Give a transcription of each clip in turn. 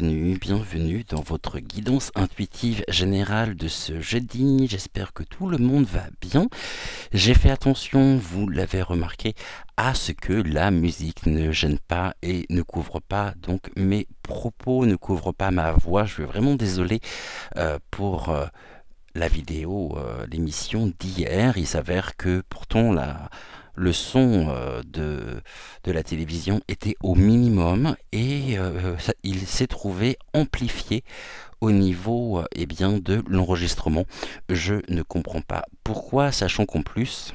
bienvenue dans votre guidance intuitive générale de ce jeudi. J'espère que tout le monde va bien. J'ai fait attention, vous l'avez remarqué, à ce que la musique ne gêne pas et ne couvre pas donc mes propos, ne couvre pas ma voix. Je suis vraiment désolé pour la vidéo, l'émission d'hier. Il s'avère que pourtant le son de la télévision était au minimum et il s'est trouvé amplifié au niveau eh bien, de l'enregistrement. Je ne comprends pas pourquoi, sachant qu'en plus,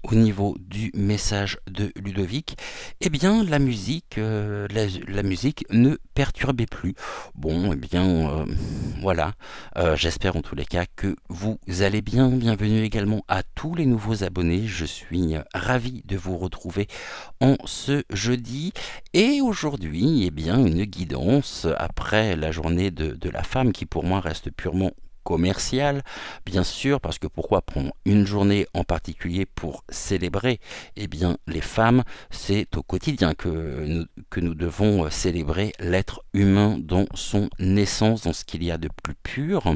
au niveau du message de Ludovic, eh bien la musique ne perturbait plus. Bon, eh bien voilà. J'espère en tous les cas que vous allez bien. Bienvenue également à tous les nouveaux abonnés. Je suis ravi de vous retrouver en ce jeudi. Et aujourd'hui, eh bien une guidance après la journée de la femme qui pour moi reste purement commercial, bien sûr, parce que pourquoi prendre une journée en particulier pour célébrer eh bien, les femmes, c'est au quotidien que nous devons célébrer l'être humain dans son essence, dans ce qu'il y a de plus pur.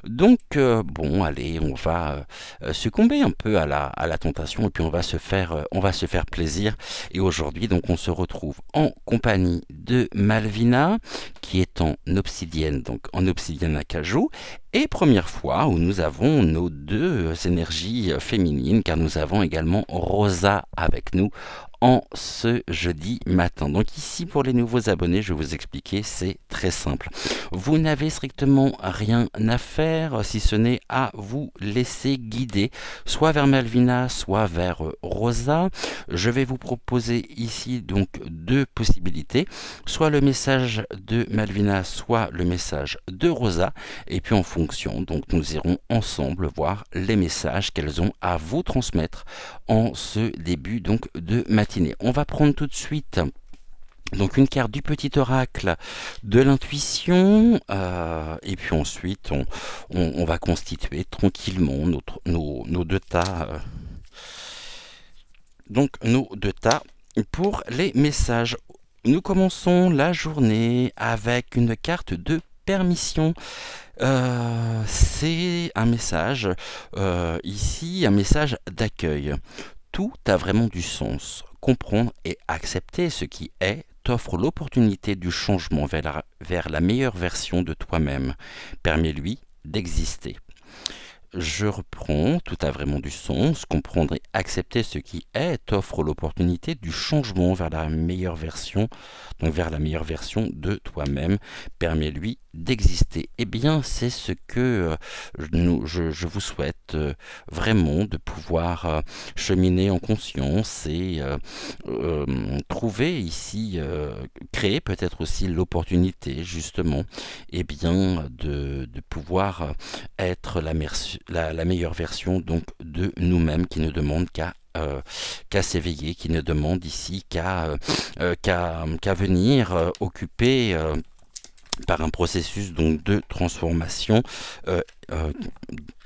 Donc, bon, allez, on va succomber un peu à la tentation et puis on va se faire plaisir. Et aujourd'hui, donc, on se retrouve en compagnie de Malvina, qui est en obsidienne, donc en obsidienne acajou. Et première fois où nous avons nos deux énergies féminines, car nous avons également Rosa avec nous en ce jeudi matin. Donc ici, pour les nouveaux abonnés, je vais vous expliquer, c'est très simple. Vous n'avez strictement rien à faire, si ce n'est à vous laisser guider, soit vers Malvina, soit vers Rosa. Je vais vous proposer ici donc deux possibilités, soit le message de Malvina, soit le message de Rosa, et puis en fonction, donc nous irons ensemble voir les messages qu'elles ont à vous transmettre en ce début donc de matinée. On va prendre tout de suite donc une carte du petit oracle de l'intuition et puis ensuite on va constituer tranquillement nos deux tas. Donc nos deux tas pour les messages. Nous commençons la journée avec une carte de permission. C'est un message, ici un message d'accueil. Tout a vraiment du sens. Comprendre et accepter ce qui est t'offre l'opportunité du changement vers la meilleure version de toi-même. Permets-lui d'exister. Je reprends, tout a vraiment du sens. Comprendre et accepter ce qui est t'offre l'opportunité du changement vers la meilleure version, donc vers la meilleure version de toi-même. Permets-lui d'exister. Eh bien, c'est ce que je vous souhaite vraiment, de pouvoir cheminer en conscience et trouver ici, créer peut-être aussi l'opportunité justement, eh bien, de pouvoir être la meilleure version donc de nous-mêmes, qui ne demande qu'à s'éveiller, qui ne demande ici qu'à venir occuper par un processus donc de transformation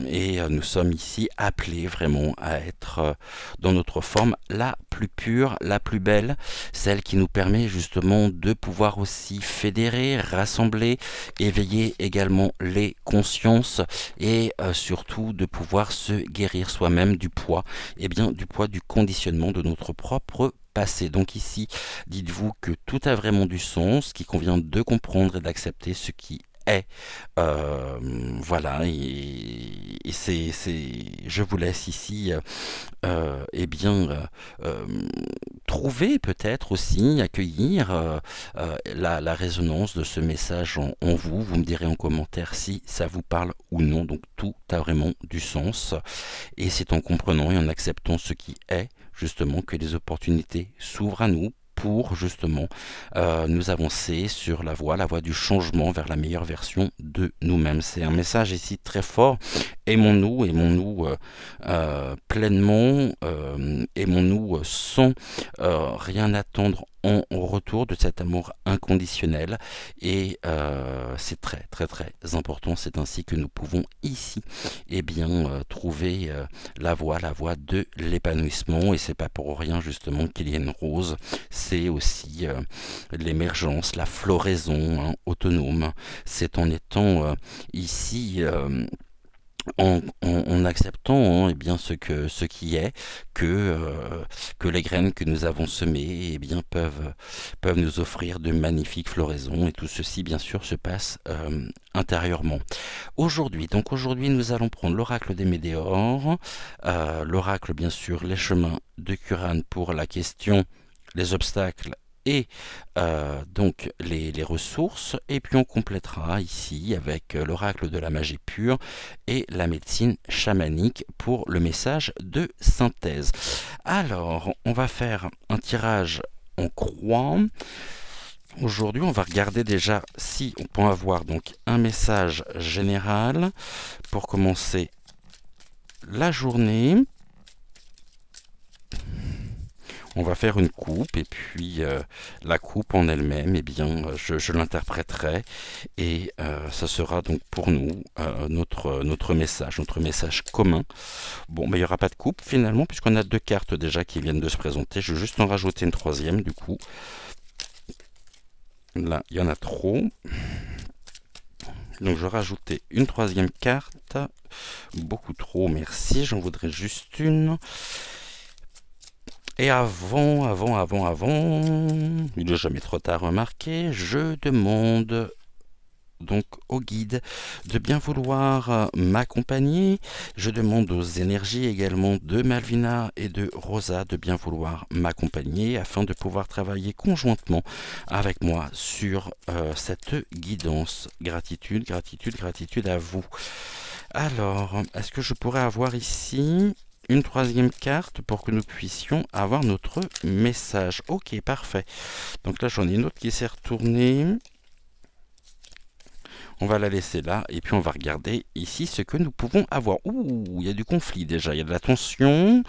et nous sommes ici appelés vraiment à être dans notre forme la plus pure, la plus belle, celle qui nous permet justement de pouvoir aussi fédérer, rassembler, éveiller également les consciences et surtout de pouvoir se guérir soi-même du poids, et bien du poids du conditionnement de notre propre passé. Donc ici, dites-vous que tout a vraiment du sens, qu'il convient de comprendre et d'accepter ce qui est. Voilà, et je vous laisse ici eh bien trouver peut-être aussi, accueillir la résonance de ce message en vous. Vous me direz en commentaire si ça vous parle ou non. Donc tout a vraiment du sens et c'est en comprenant et en acceptant ce qui est justement que les opportunités s'ouvrent à nous pour justement nous avancer sur la voie du changement vers la meilleure version de nous-mêmes. C'est un message ici très fort aimons-nous pleinement, aimons-nous sans rien attendre en retour de cet amour inconditionnel. Et c'est très très très important. C'est ainsi que nous pouvons ici trouver la voie de l'épanouissement. Et c'est pas pour rien justement qu'il y a une rose. C'est aussi l'émergence, la floraison autonome. C'est en étant ici en acceptant ce qui est que les graines que nous avons semées peuvent nous offrir de magnifiques floraisons, et tout ceci bien sûr se passe intérieurement. Aujourd'hui nous allons prendre l'oracle des Médéors, l'oracle bien sûr les chemins de Curran pour la question, les obstacles et donc les ressources, et puis on complétera ici avec l'oracle de la magie pure et la médecine chamanique pour le message de synthèse. Alors, on va faire un tirage en croix. Aujourd'hui, on va regarder déjà si on peut avoir donc un message général pour commencer la journée. On va faire une coupe, et puis la coupe en elle-même, je l'interpréterai, et ça sera donc pour nous notre message commun. Bon, il n'y aura pas de coupe finalement, puisqu'on a 2 cartes déjà qui viennent de se présenter. Je vais juste en rajouter une 3e du coup. Là, il y en a trop. Donc je vais rajouter une 3e carte. Beaucoup trop, merci. J'en voudrais juste une. Et avant, il n'est jamais trop tard, remarqué, je demande donc au guide de bien vouloir m'accompagner. Je demande aux énergies également de Malvina et de Rosa de bien vouloir m'accompagner afin de pouvoir travailler conjointement avec moi sur cette guidance. Gratitude, gratitude, gratitude à vous. Alors, est-ce que je pourrais avoir ici une 3e carte pour que nous puissions avoir notre message? Ok, parfait. Donc là, j'en ai une autre qui s'est retournée. On va la laisser là, et puis on va regarder ici ce que nous pouvons avoir. Ouh, il y a du conflit déjà, il y a de la tension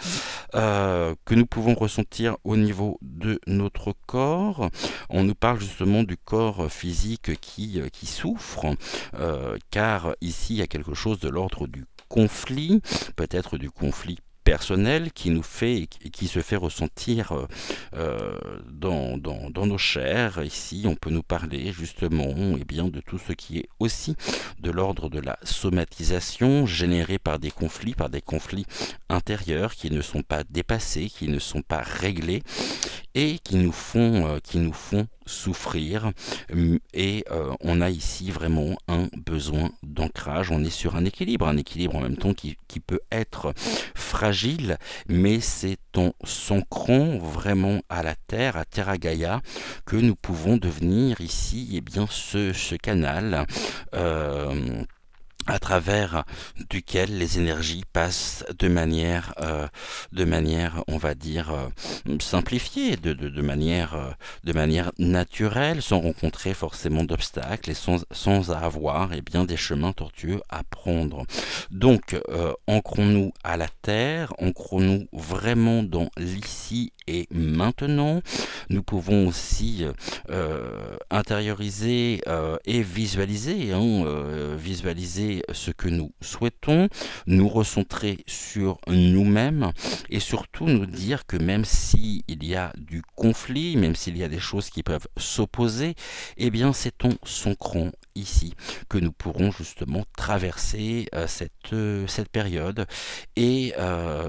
que nous pouvons ressentir au niveau de notre corps. On nous parle justement du corps physique qui souffre, car ici il y a quelque chose de l'ordre du conflit, peut-être du conflit personnel qui nous fait, qui se fait ressentir dans nos chairs. Ici, on peut nous parler justement de tout ce qui est aussi de l'ordre de la somatisation générée par des conflits intérieurs qui ne sont pas dépassés, qui ne sont pas réglés et qui nous font souffrir. Et on a ici vraiment un besoin d'ancrage. On est sur un équilibre en même temps qui peut être fragile, mais c'est en s'ancrant vraiment à la terre, à Terra Gaia, que nous pouvons devenir ici ce canal à travers duquel les énergies passent de manière, on va dire, simplifiée, de manière naturelle, sans rencontrer forcément d'obstacles et sans avoir des chemins tortueux à prendre. Donc, ancrons-nous à la terre, ancrons-nous vraiment dans l'ici et maintenant. Nous pouvons aussi intérioriser et visualiser, visualiser ce que nous souhaitons, nous recentrer sur nous-mêmes et surtout nous dire que même s'il y a du conflit, même s'il y a des choses qui peuvent s'opposer, c'est en s'ancrant ici que nous pourrons justement traverser cette période et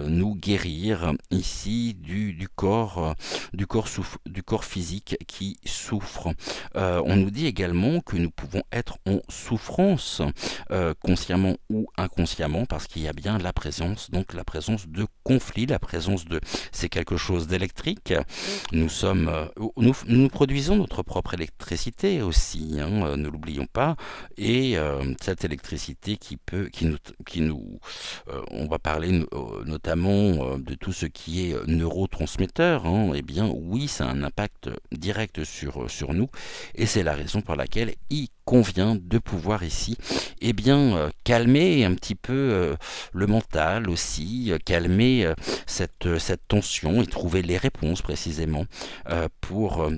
nous guérir ici du corps physique qui souffre. On nous dit également que nous pouvons être en souffrance consciemment ou inconsciemment, parce qu'il y a bien la présence de conflit, c'est quelque chose d'électrique. Nous produisons notre propre électricité aussi, ne l'oublions pas, et cette électricité on va parler notamment de tout ce qui est neurotransmetteur, oui, ça a un impact direct sur nous, et c'est la raison pour laquelle, y convient de pouvoir ici eh bien, calmer un petit peu le mental aussi, calmer cette tension et trouver les réponses précisément pour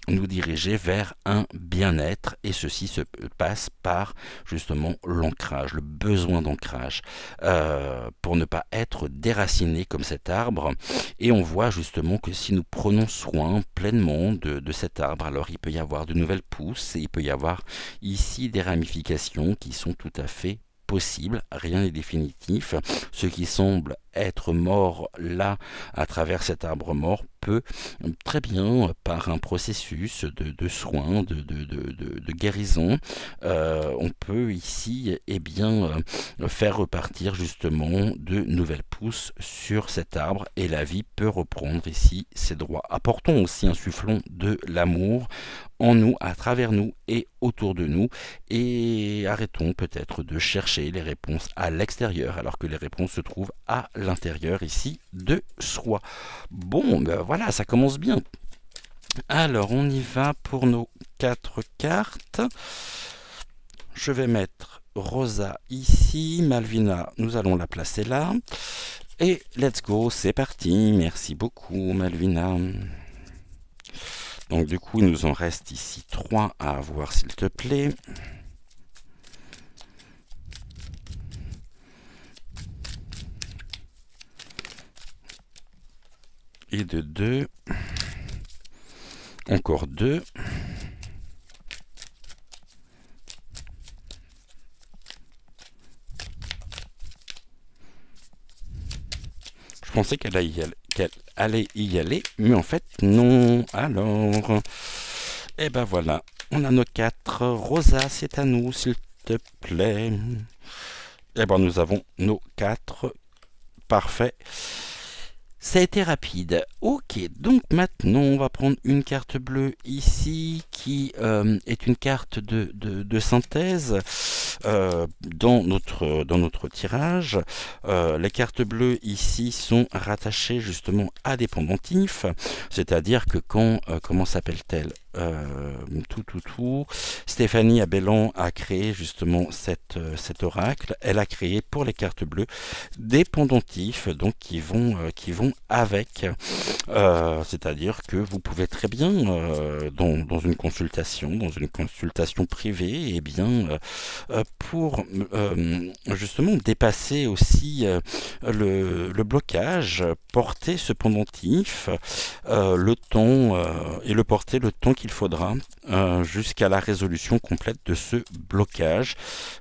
nous diriger vers un bien-être, et ceci se passe par justement l'ancrage, le besoin d'ancrage, pour ne pas être déraciné comme cet arbre. Et on voit justement que si nous prenons soin pleinement de cet arbre, alors il peut y avoir de nouvelles pousses et il peut y avoir ici des ramifications qui sont tout à fait possible, rien n'est définitif. Ce qui semble être mort là, à travers cet arbre mort, peut très bien, par un processus de soins, de guérison, on peut ici faire repartir justement de nouvelles pousses sur cet arbre, et la vie peut reprendre ici ses droits. Apportons aussi, insufflons de l'amour en nous, à travers nous et autour de nous, et arrêtons peut-être de chercher les réponses à l'extérieur alors que les réponses se trouvent à l'intérieur ici de soi. Bon, ben voilà, ça commence bien. Alors on y va pour nos 4 cartes. Je vais mettre Rosa ici, Malvina, nous allons la placer là, et let's go, c'est parti. Merci beaucoup Malvina. Donc du coup, il nous en reste ici 3 à avoir, s'il te plaît. Et de 2. Encore 2. Je pensais qu'elle allait y aller, mais en fait, non. Alors, et ben voilà, on a nos 4. Rosa, c'est à nous, s'il te plaît. Et ben nous avons nos 4. Parfait. Ça a été rapide. Ok, donc maintenant on va prendre une carte bleue ici qui est une carte de synthèse dans notre tirage. Les cartes bleues ici sont rattachées justement à des pendentifs, c'est-à-dire que quand, comment s'appelle-t-elle, Stéphanie Abellan a créé justement cet oracle. Elle a créé pour les cartes bleues des pendentifs donc qui vont avec, c'est-à-dire que vous pouvez très bien dans une consultation privée, et bien pour justement dépasser aussi le blocage, porter ce pendentif le temps et le porter le temps qu'il faudra jusqu'à la résolution complète de ce blocage.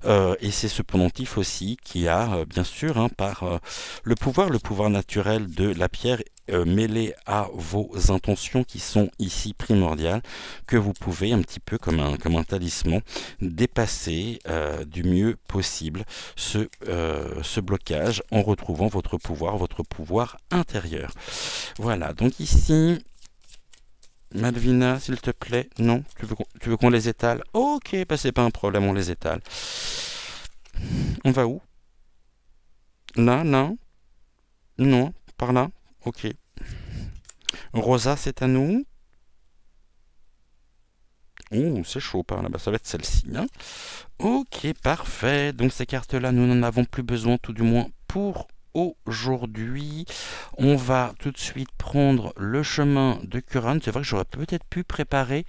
Et c'est ce pendentif aussi qui a bien sûr par le pouvoir naturel de la pierre mêlé à vos intentions qui sont ici primordiales, que vous pouvez un petit peu comme un talisman dépasser du mieux possible ce blocage en retrouvant votre pouvoir intérieur. Voilà, donc ici Malvina, s'il te plaît, non, tu veux qu'on les étale? Ok, bah c'est pas un problème, on les étale. On va où? Là, là? Non, par là? Ok. Rosa, c'est à nous. Oh, c'est chaud par là, bah, ça va être celle-ci. Hein. Ok, parfait. Donc ces cartes-là, nous n'en avons plus besoin, tout du moins pour aujourd'hui. On va tout de suite prendre le chemin de Curran. C'est vrai que j'aurais peut-être pu préparer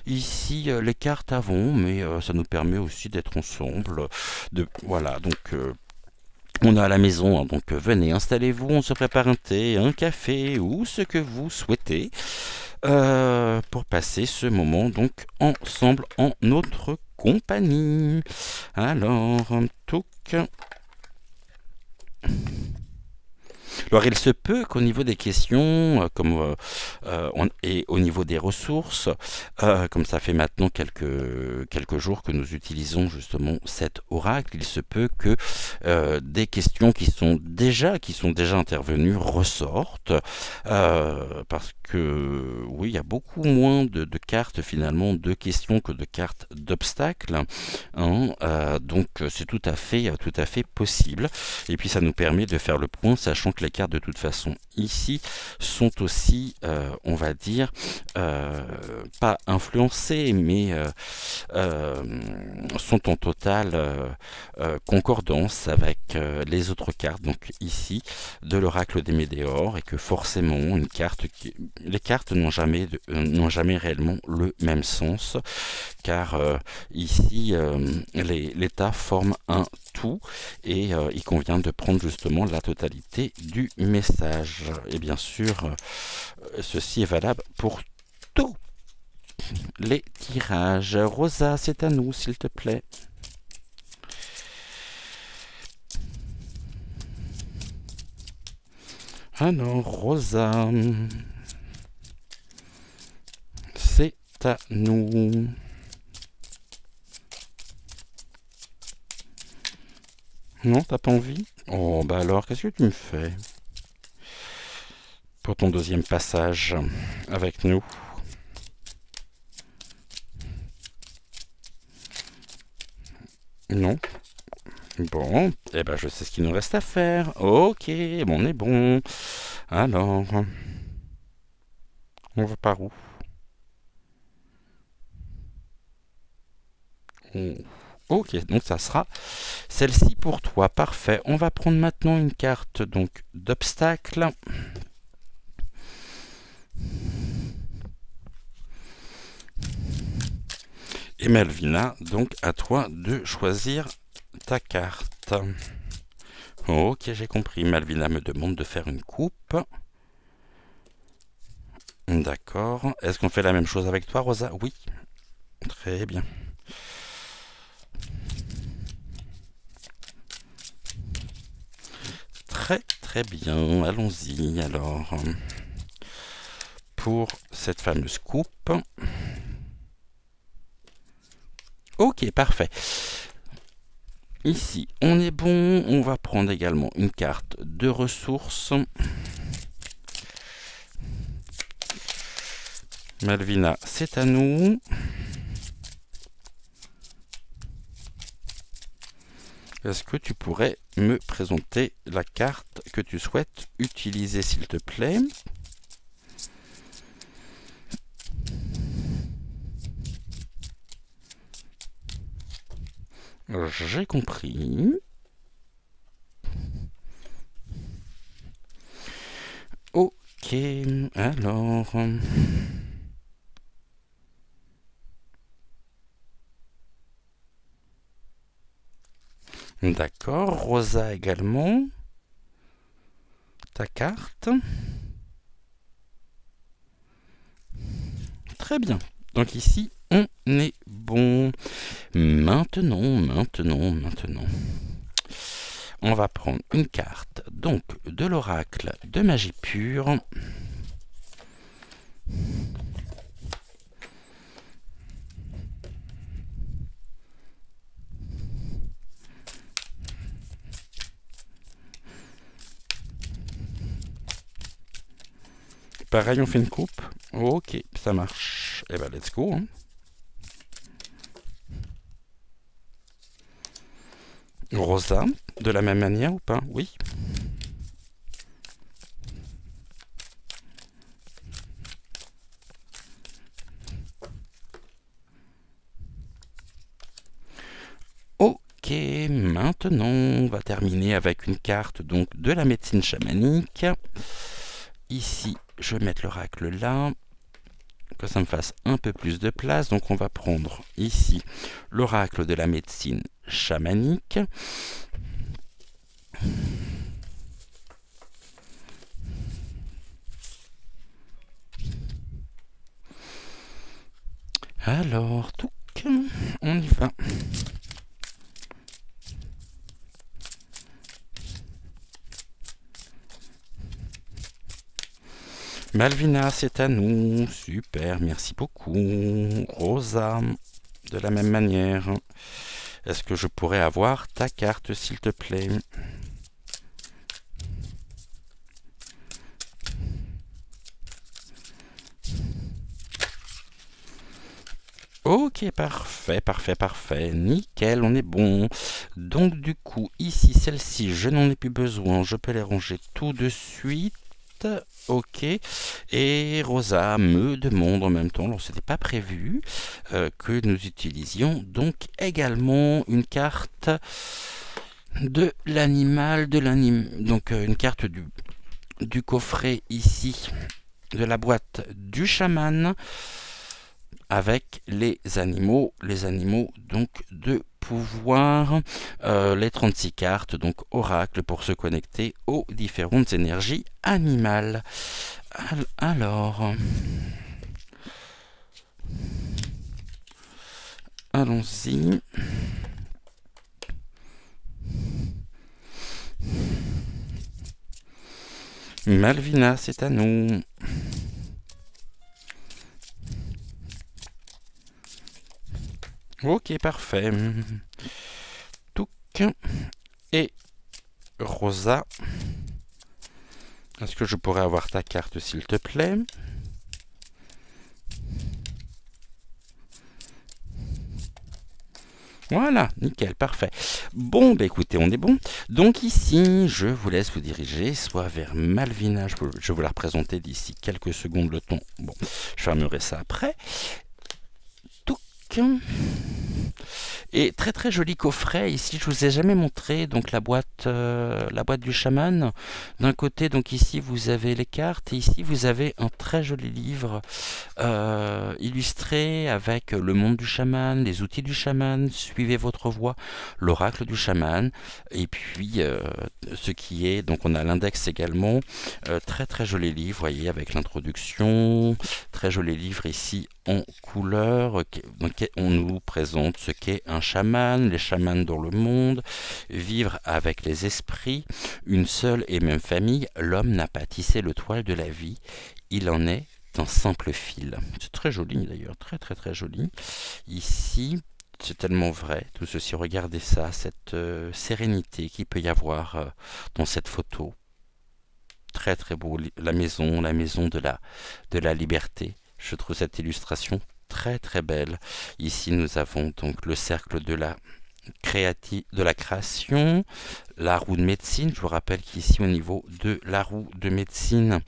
ici les cartes avant, mais ça nous permet aussi d'être ensemble. Voilà, donc on est à la maison, hein, donc venez, installez-vous, on se prépare un thé, un café ou ce que vous souhaitez pour passer ce moment donc ensemble en notre compagnie. Alors, touc. Alors il se peut qu'au niveau des questions, et au niveau des ressources, comme ça fait maintenant quelques jours que nous utilisons justement cet oracle, il se peut que des questions qui sont déjà intervenues ressortent, parce que oui, il y a beaucoup moins de cartes finalement de questions que de cartes d'obstacles, hein, donc c'est tout à fait possible, et puis ça nous permet de faire le point, sachant que les cartes de toute façon ici sont aussi, on va dire, pas influencées, mais sont en totale concordance avec les autres cartes, donc ici, de l'oracle des Médéors, et que forcément, les cartes n'ont jamais réellement le même sens, car ici, l'état forme un tout, et il convient de prendre justement la totalité du message. Et bien sûr, ceci est valable pour tous les tirages. Rosa, c'est à nous, s'il te plaît. Alors, Rosa, c'est à nous. Non, t'as pas envie? Oh, bah alors, qu'est-ce que tu me fais pour ton deuxième passage avec nous? Non? Bon, eh ben je sais ce qu'il nous reste à faire. Ok, bon, on est bon. Alors, on va par où? Ok, donc ça sera celle-ci pour toi. Parfait. On va prendre maintenant une carte donc d'obstacle. Et Malvina, donc à toi de choisir ta carte. Ok, j'ai compris. Malvina me demande de faire une coupe. D'accord. Est-ce qu'on fait la même chose avec toi, Rosa? Oui. Très bien. Très très bien. Allons-y alors. Pour cette fameuse coupe. Ok, parfait. Ici, on est bon. On va prendre également une carte de ressources. Malvina, c'est à nous. Est-ce que tu pourrais me présenter la carte que tu souhaites utiliser, s'il te plaît? J'ai compris. Ok, alors... D'accord, Rosa également. Ta carte. Très bien. Donc ici, on est bon. Maintenant. On va prendre une carte, donc de l'oracle de magie pure. Pareil, on fait une coupe. Ok, ça marche. Eh ben, let's go. Hein. Rosa, de la même manière ou pas? Oui. Ok, maintenant, on va terminer avec une carte donc de la médecine chamanique. Ici, je vais mettre l'oracle là, que ça me fasse un peu plus de place. Donc on va prendre ici l'oracle de la médecine chamanique. Alors, touc, on y va. Malvina, c'est à nous. Super, merci beaucoup. Rosa, de la même manière. Est-ce que je pourrais avoir ta carte, s'il te plaît? Ok, parfait, parfait, parfait. Nickel, on est bon. Donc du coup, ici, celle-ci, je n'en ai plus besoin. Je peux les ranger tout de suite. Ok. Et Rosa me demande en même temps, alors c'était pas prévu, que nous utilisions donc également une carte de l'animal, donc une carte du coffret ici, de la boîte du chaman, avec les animaux donc de pouvoir, les 36 cartes, donc oracle, pour se connecter aux différentes énergies animales. Alors, allons-y. Malvina, c'est à nous. Ok, parfait. Touc. Et Rosa, est-ce que je pourrais avoir ta carte, s'il te plaît? Voilà, nickel, parfait. Bon, bah écoutez, on est bon. Donc ici, je vous laisse vous diriger soit vers Malvina, je vais vous la représenter d'ici quelques secondes le temps. Bon, je fermerai ça après. Touc. Et très très joli coffret. Ici, je vous ai jamais montré donc la boîte du chaman. D'un côté, donc ici vous avez les cartes et ici vous avez un très joli livre illustré avec le monde du chaman, les outils du chaman, suivez votre voie, l'oracle du chaman, et puis ce qui est, donc on a l'index également, très très joli livre, voyez, avec l'introduction, très joli livre ici en couleur, donc on nous présente ce qu'est un chaman, les chamans dans le monde, vivre avec les esprits, une seule et même famille, l'homme n'a pas tissé le toile de la vie, il en est un simple fil. C'est très joli d'ailleurs, très très très joli. Ici, c'est tellement vrai, tout ceci, regardez ça, cette sérénité qu'il peut y avoir dans cette photo. Très très beau, la maison de la liberté. Je trouve cette illustration très très belle. Ici, nous avons donc le cercle de la création, la roue de médecine. Je vous rappelle qu'ici, au niveau de la roue de médecine,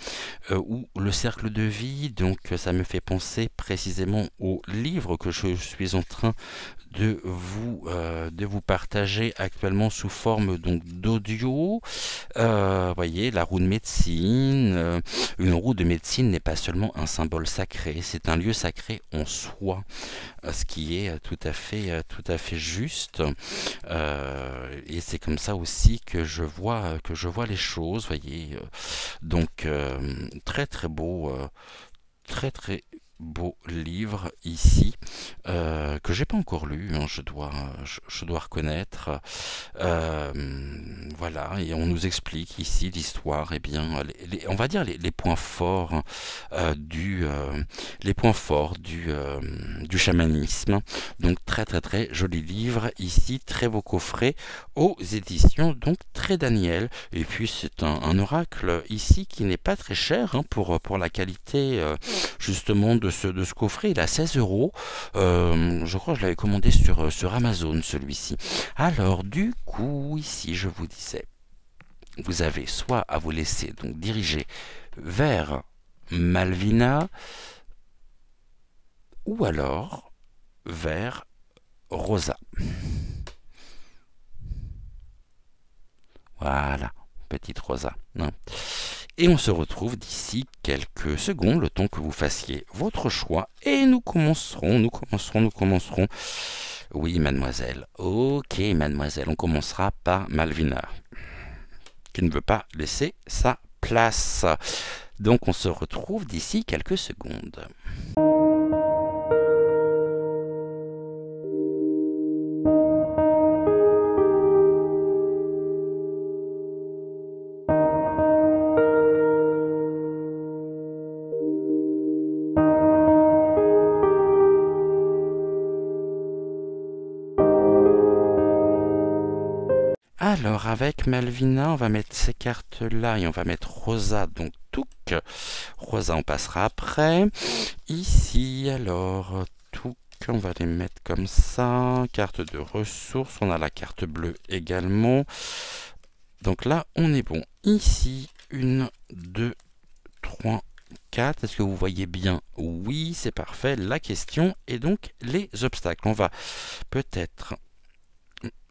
ou le cercle de vie, donc ça me fait penser précisément au livre que je suis en train de vous partager actuellement sous forme donc d'audio. Voyez, la roue de médecine. Une roue de médecine n'est pas seulement un symbole sacré, c'est un lieu sacré en soi, ce qui est tout à fait juste. Et c'est comme ça aussi que je vois les choses. Voyez, donc très très beau, très très beau livre ici, que j'ai pas encore lu, hein, je dois reconnaître. Euh, voilà, et on nous explique ici l'histoire, et bien, on va dire les points forts, hein, les points forts du chamanisme. Donc très très très joli livre ici, très beau coffret aux éditions donc Très Daniel. Et puis c'est un oracle ici qui n'est pas très cher, hein, pour la qualité justement de ce coffret. Il a 16 euros. Je crois que je l'avais commandé sur Amazon, celui-ci. Alors du coup, ici je vous disais, vous avez soit à vous laisser donc diriger vers Malvina, ou alors vers Rosa. Voilà, petite Rosa, hein. Et on se retrouve d'ici quelques secondes, le temps que vous fassiez votre choix. Et nous commencerons. Oui, mademoiselle. Ok, mademoiselle. On commencera par Malvina, qui ne veut pas laisser sa place. Donc on se retrouve d'ici quelques secondes. Alors, avec Malvina, on va mettre ces cartes-là et on va mettre Rosa, donc touc. Rosa, on passera après. Ici, alors, touc, on va les mettre comme ça. Carte de ressources, on a la carte bleue également. Donc là, on est bon. Ici, 1, 2, 3, 4. Est-ce que vous voyez bien? Oui, c'est parfait. La question est donc les obstacles. On va peut-être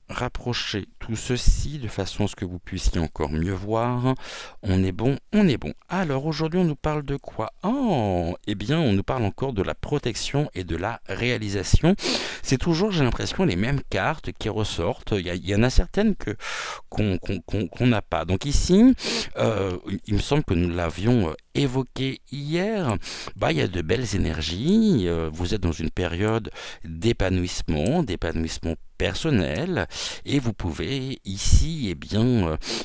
rapprocher tout ceci de façon à ce que vous puissiez encore mieux voir. On est bon, on est bon. Alors aujourd'hui on nous parle de quoi? Oh, eh bien on nous parle encore de la protection et de la réalisation. C'est toujours, j'ai l'impression, les mêmes cartes qui ressortent. Il y en a certaines qu'on n'a pas. Donc ici, il me semble que nous l'avions évoqué hier. Il y a de belles énergies. Vous êtes dans une période d'épanouissement personnel, et vous pouvez ici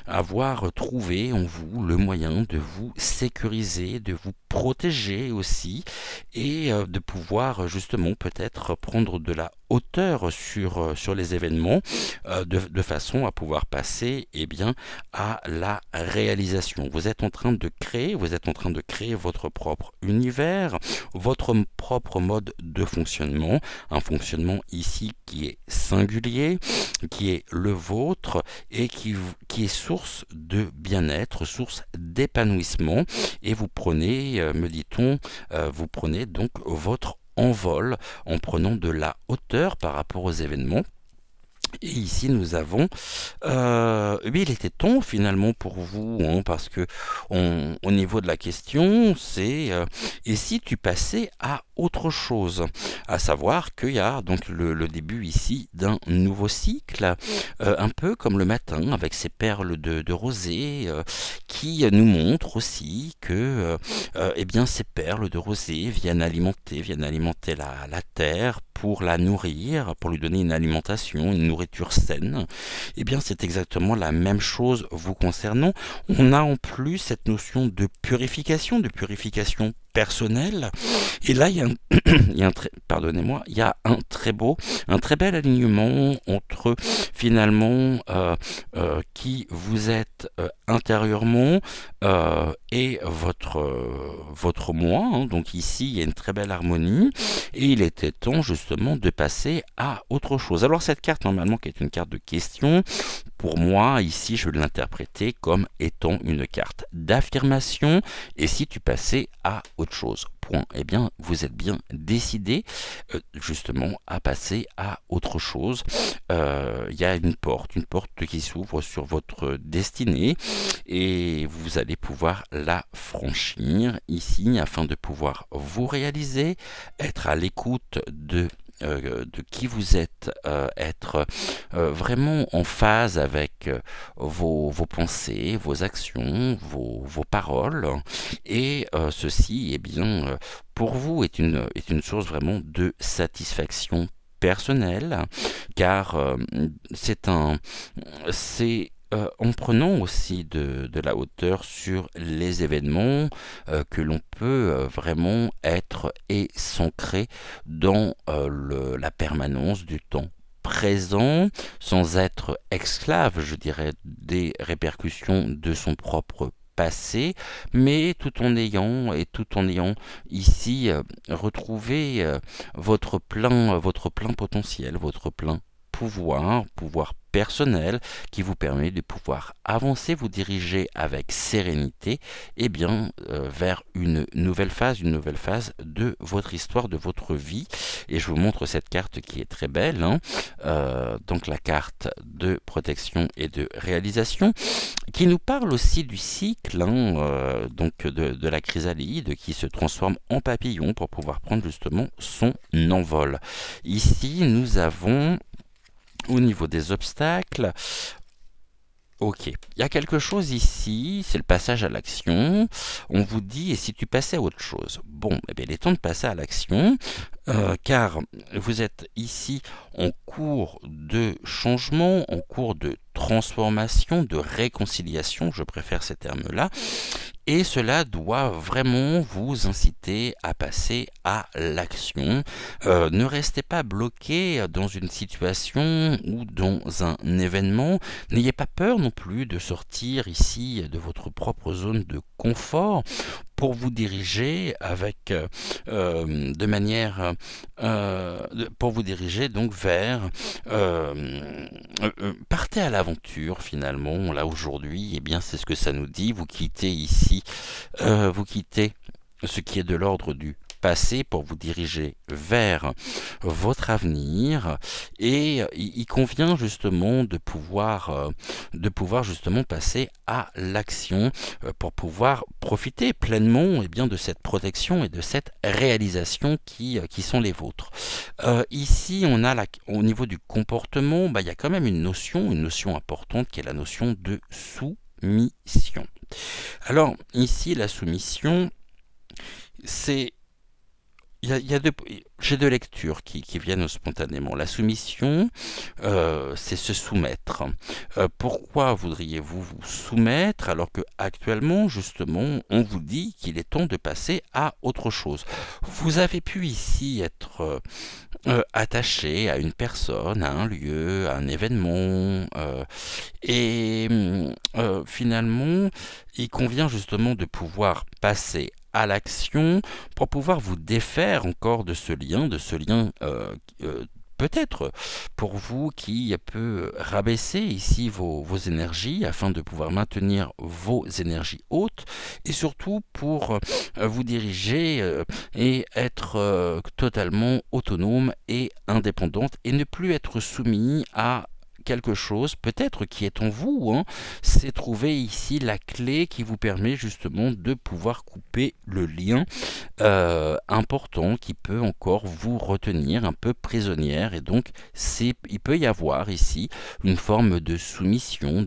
avoir trouvé en vous le moyen de vous sécuriser, de vous protéger aussi, et de pouvoir justement peut-être prendre de la hauteur sur les événements, de façon à pouvoir passer à la réalisation. Vous êtes en train de créer votre propre univers, votre propre mode de fonctionnement, un fonctionnement ici qui est singulier, qui est le vôtre et qui est source de bien-être, source d'épanouissement, et vous prenez, me dit-on, vous prenez donc votre envol en prenant de la hauteur par rapport aux événements. Et ici nous avons, il était temps finalement pour vous, parce que au niveau de la question, c'est et si tu passais à autre chose, à savoir qu'il y a donc le début ici d'un nouveau cycle, un peu comme le matin avec ces perles de rosée, qui nous montrent aussi que ces perles de rosée viennent alimenter la terre pour la nourrir, pour lui donner une alimentation, une nourriture saine. C'est exactement la même chose vous concernant. On a en plus cette notion de purification personnelle. Et là, il y a un très bel alignement entre finalement qui vous êtes intérieurement et votre moi. Donc ici, il y a une très belle harmonie et il était temps justement de passer à autre chose. Alors cette carte, normalement, qui est une carte de question, pour moi, ici, je vais l'interpréter comme étant une carte d'affirmation. Et si tu passais à autre chose, point. Vous êtes bien décidé justement à passer à autre chose. Il y a une porte qui s'ouvre sur votre destinée et vous allez pouvoir la franchir ici afin de pouvoir vous réaliser, être à l'écoute de qui vous êtes, être vraiment en phase avec vos pensées, vos actions, vos paroles, et ceci, pour vous est une source vraiment de satisfaction personnelle, car c'est en prenant aussi de la hauteur sur les événements que l'on peut vraiment être et s'ancrer dans la permanence du temps présent, sans être esclave, je dirais, des répercussions de son propre passé, mais tout en ayant ici retrouvé votre plein potentiel, votre plein pouvoir personnel qui vous permet de pouvoir avancer, vous diriger avec sérénité vers une nouvelle phase de votre histoire, de votre vie. Et je vous montre cette carte qui est très belle, donc la carte de protection et de réalisation, qui nous parle aussi du cycle, donc de la chrysalide qui se transforme en papillon pour pouvoir prendre justement son envol. Ici, nous avons au niveau des obstacles, ok, il y a quelque chose ici, c'est le passage à l'action. On vous dit, et si tu passais à autre chose? Bon, il est temps de passer à l'action, car vous êtes ici en cours de changement, en cours de transformation, de réconciliation, je préfère ces termes-là, et cela doit vraiment vous inciter à passer à l'action. Ne restez pas bloqué dans une situation ou dans un événement. N'ayez pas peur non plus de sortir ici de votre propre zone de confort pour vous diriger avec de manière pour vous diriger donc vers partez à l'aventure finalement. Là aujourd'hui, eh bien c'est ce que ça nous dit. Vous quittez ici, vous quittez ce qui est de l'ordre du passé pour vous diriger vers votre avenir, et il convient justement de pouvoir justement passer à l'action pour pouvoir profiter pleinement eh bien, de cette protection et de cette réalisation qui sont les vôtres. Ici, on a au niveau du comportement, il y a quand même une notion importante qui est la notion de soumission. Alors ici, la soumission, c'est j'ai deux lectures qui viennent spontanément. La soumission, c'est se soumettre. Pourquoi voudriez-vous vous soumettre alors que actuellement, justement, on vous dit qu'il est temps de passer à autre chose? Vous avez pu ici être attaché à une personne, à un lieu, à un événement, et finalement, il convient justement de pouvoir passer à l'action pour pouvoir vous défaire encore de ce lien peut-être pour vous qui peut rabaisser ici vos énergies afin de pouvoir maintenir vos énergies hautes, et surtout pour vous diriger et être totalement autonome et indépendante et ne plus être soumis à quelque chose peut-être qui est en vous, hein. C'est trouver ici la clé qui vous permet justement de pouvoir couper le lien important qui peut encore vous retenir un peu prisonnière, et donc il peut y avoir ici une forme de soumission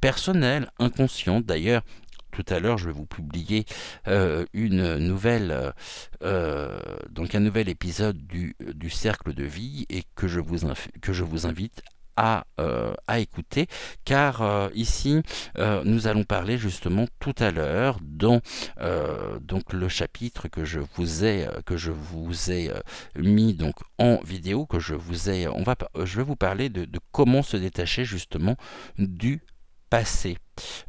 personnelle, inconsciente. D'ailleurs, tout à l'heure, je vais vous publier une nouvelle, donc un nouvel épisode du Cercle de Vie, et que je vous invite à écouter, car ici nous allons parler justement tout à l'heure dans donc le chapitre que je vous ai mis donc en vidéo, que je vais vous parler de comment se détacher justement du passé.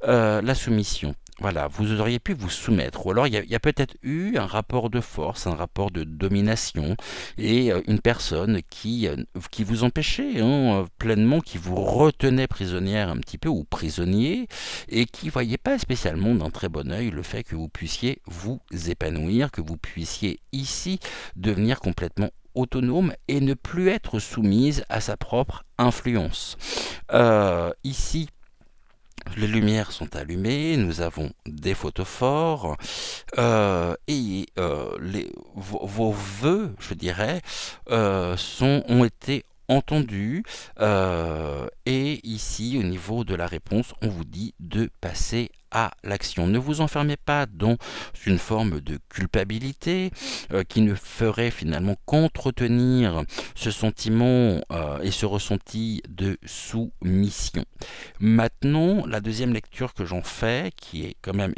La soumission. Voilà, vous auriez pu vous soumettre, ou alors il y a peut-être eu un rapport de force, un rapport de domination, et une personne qui vous empêchait pleinement, qui vous retenait prisonnière un petit peu, ou prisonnier, et qui ne voyait pas spécialement d'un très bon œil le fait que vous puissiez vous épanouir, que vous puissiez ici devenir complètement autonome et ne plus être soumise à sa propre influence. Ici, les lumières sont allumées, nous avons des photophores, et vos vœux, je dirais, ont été entendus, et ici, au niveau de la réponse, on vous dit de passer à l'action. Ne vous enfermez pas dans une forme de culpabilité qui ne ferait finalement qu'entretenir ce sentiment et ce ressenti de soumission. Maintenant, la deuxième lecture que j'en fais, qui est quand même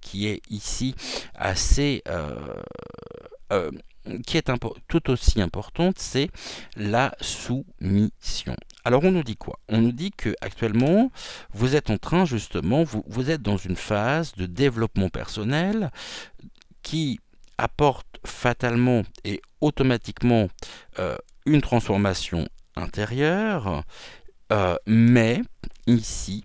qui est ici assez qui est tout aussi importante, c'est la soumission. Alors on nous dit quoi? On nous dit que actuellement vous êtes en train justement, vous êtes dans une phase de développement personnel qui apporte fatalement et automatiquement une transformation intérieure, mais ici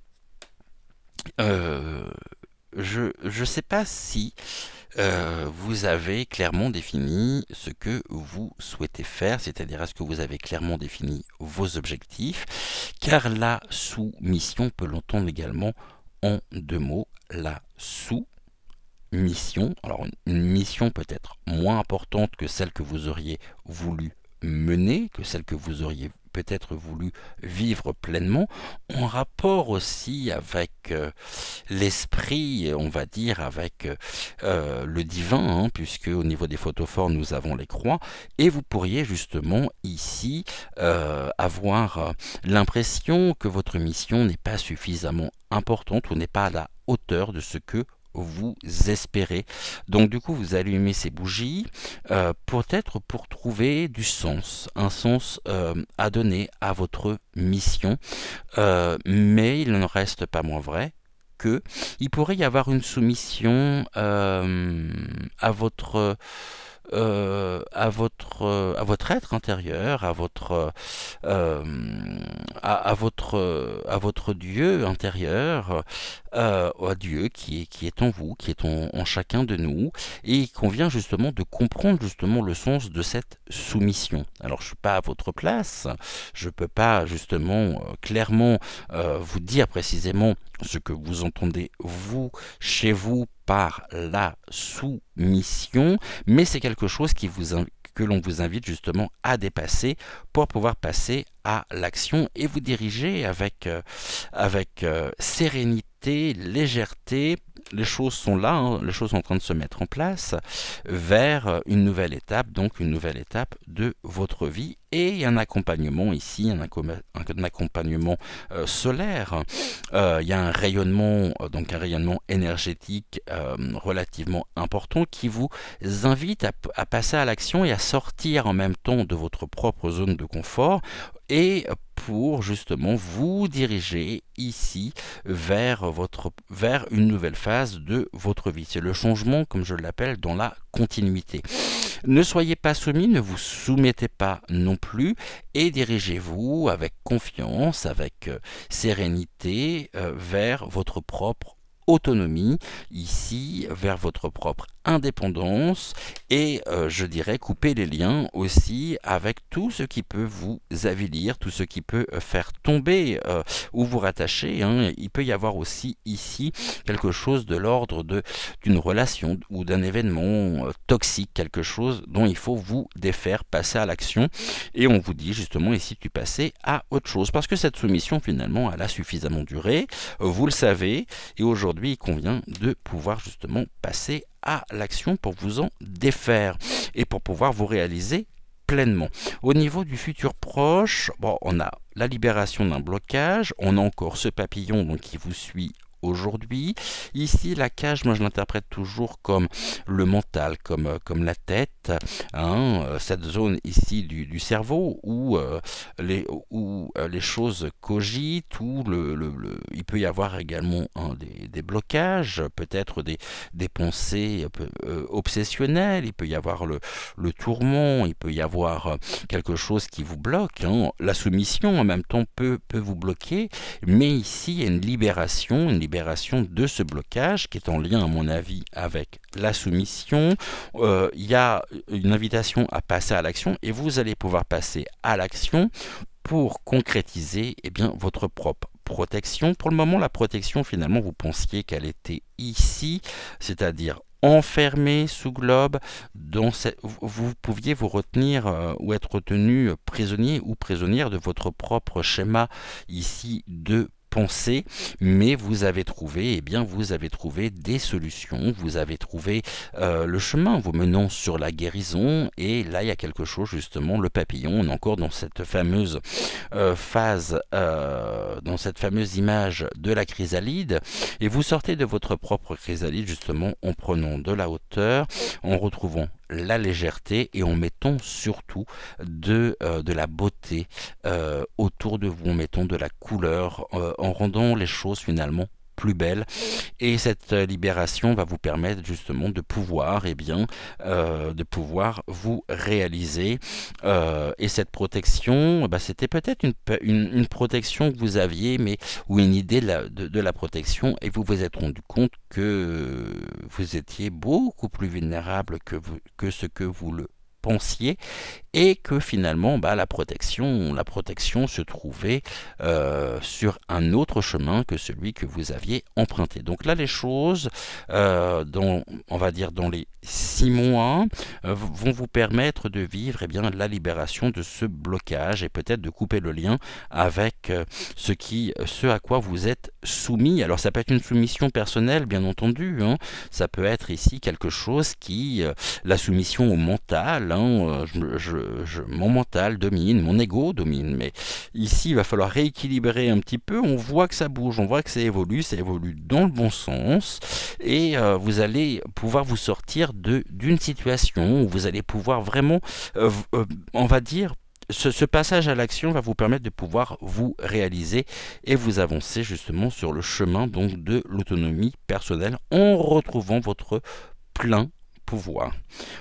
je ne sais pas si vous avez clairement défini ce que vous souhaitez faire, c'est-à-dire est-ce que vous avez clairement défini vos objectifs, car la soumission peut l'entendre également en deux mots, la sous-mission. Alors une mission peut être moins importante que celle que vous auriez voulu mener, que celle que vous auriez peut-être voulu vivre pleinement, en rapport aussi avec l'esprit, on va dire, avec le divin, puisque au niveau des photophores, nous avons les croix, et vous pourriez justement ici avoir l'impression que votre mission n'est pas suffisamment importante ou n'est pas à la hauteur de ce que vous espérez. Donc du coup vous allumez ces bougies peut-être pour trouver du sens, un sens à donner à votre mission, mais il n'en reste pas moins vrai que il pourrait y avoir une soumission à votre être intérieur, euh, à votre Dieu intérieur, à Dieu qui est en vous, qui est en chacun de nous, et il convient justement de comprendre justement le sens de cette soumission. Alors je suis pas à votre place, je peux pas justement clairement vous dire précisément ce que vous entendez vous chez vous par la soumission, mais c'est quelque chose que l'on vous invite justement à dépasser pour pouvoir passer à l'action et vous diriger avec sérénité, légèreté. Les choses sont là, hein, les choses sont en train de se mettre en place vers une nouvelle étape, donc une nouvelle étape de votre vie. Et il y a un accompagnement ici, un accompagnement solaire. Il y a un rayonnement, donc un rayonnement énergétique relativement important qui vous invite à passer à l'action et à sortir en même temps de votre propre zone de confort et pour justement vous diriger ici vers une nouvelle phase de votre vie. C'est le changement, comme je l'appelle, dans la continuité. Ne soyez pas soumis, ne vous soumettez pas non plus et dirigez-vous avec confiance, avec sérénité vers votre propre autonomie, ici vers votre propre indépendance et je dirais couper les liens aussi avec tout ce qui peut vous avilir, tout ce qui peut faire tomber ou vous rattacher, hein. Il peut y avoir aussi ici quelque chose de l'ordre d'une relation ou d'un événement toxique, quelque chose dont il faut vous défaire, passer à l'action et on vous dit justement ici tu passais à autre chose parce que cette soumission finalement elle a suffisamment duré, vous le savez et aujourd'hui il convient de pouvoir justement passer à l'action pour vous en défaire et pour pouvoir vous réaliser pleinement. Au niveau du futur proche, bon, on a la libération d'un blocage, on a encore ce papillon donc, qui vous suit aujourd'hui. Ici, la cage, moi je l'interprète toujours comme le mental, comme la tête, hein, cette zone ici du cerveau où les choses cogitent, où il peut y avoir également des blocages, peut-être des pensées obsessionnelles, il peut y avoir le tourment, il peut y avoir quelque chose qui vous bloque, hein. La soumission en même temps peut vous bloquer, mais ici il y a une libération de ce blocage qui est en lien à mon avis avec la soumission. Il y a une invitation à passer à l'action et vous allez pouvoir passer à l'action pour concrétiser votre propre protection. Pour le moment, la protection, finalement, vous pensiez qu'elle était ici, c'est-à-dire enfermé sous globe, vous pouviez vous retenir ou être retenu prisonnier ou prisonnière de votre propre schéma ici de pensée, mais vous avez trouvé des solutions, vous avez trouvé le chemin vous menant sur la guérison et là il y a quelque chose justement, le papillon, on est encore dans cette fameuse phase, dans cette fameuse image de la chrysalide et vous sortez de votre propre chrysalide justement en prenant de la hauteur, en retrouvant la légèreté et en mettant surtout de la beauté autour de vous, en mettant de la couleur, en rendant les choses finalement plus belles et cette libération va vous permettre justement de pouvoir de pouvoir vous réaliser et cette protection c'était peut-être une protection que vous aviez mais ou une idée de la protection et vous vous êtes rendu compte que vous étiez beaucoup plus vulnérable que ce que vous le pensiez et que finalement la protection se trouvait sur un autre chemin que celui que vous aviez emprunté. Donc là les choses on va dire dans les 6 mois vont vous permettre de vivre la libération de ce blocage et peut-être de couper le lien avec ce à quoi vous êtes soumis. Alors ça peut être une soumission personnelle bien entendu, hein. Ça peut être ici quelque chose la soumission au mental, hein. Mon mental domine, mon ego domine, mais ici il va falloir rééquilibrer un petit peu, on voit que ça bouge, on voit que ça évolue dans le bon sens et vous allez pouvoir vous sortir d'une situation où vous allez pouvoir vraiment on va dire ce passage à l'action va vous permettre de pouvoir vous réaliser et vous avancer justement sur le chemin donc de l'autonomie personnelle en retrouvant votre plein pouvoir.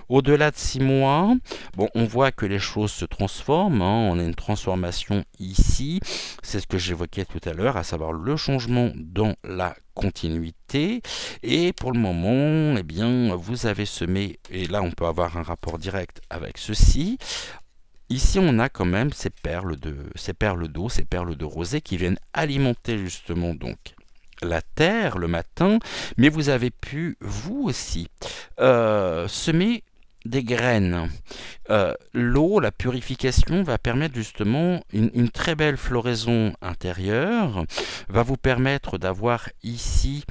Au-delà de 6 mois, bon, on voit que les choses se transforment, hein, on a une transformation ici, c'est ce que j'évoquais tout à l'heure, à savoir le changement dans la continuité, et pour le moment, eh bien, vous avez semé, et là on peut avoir un rapport direct avec ceci. Ici, on a quand même ces perles d'eau, ces perles de rosée qui viennent alimenter justement donc la terre le matin, mais vous avez pu, vous aussi, semer des graines. L'eau, la purification va permettre justement une très belle floraison intérieure, va vous permettre d'avoir ici...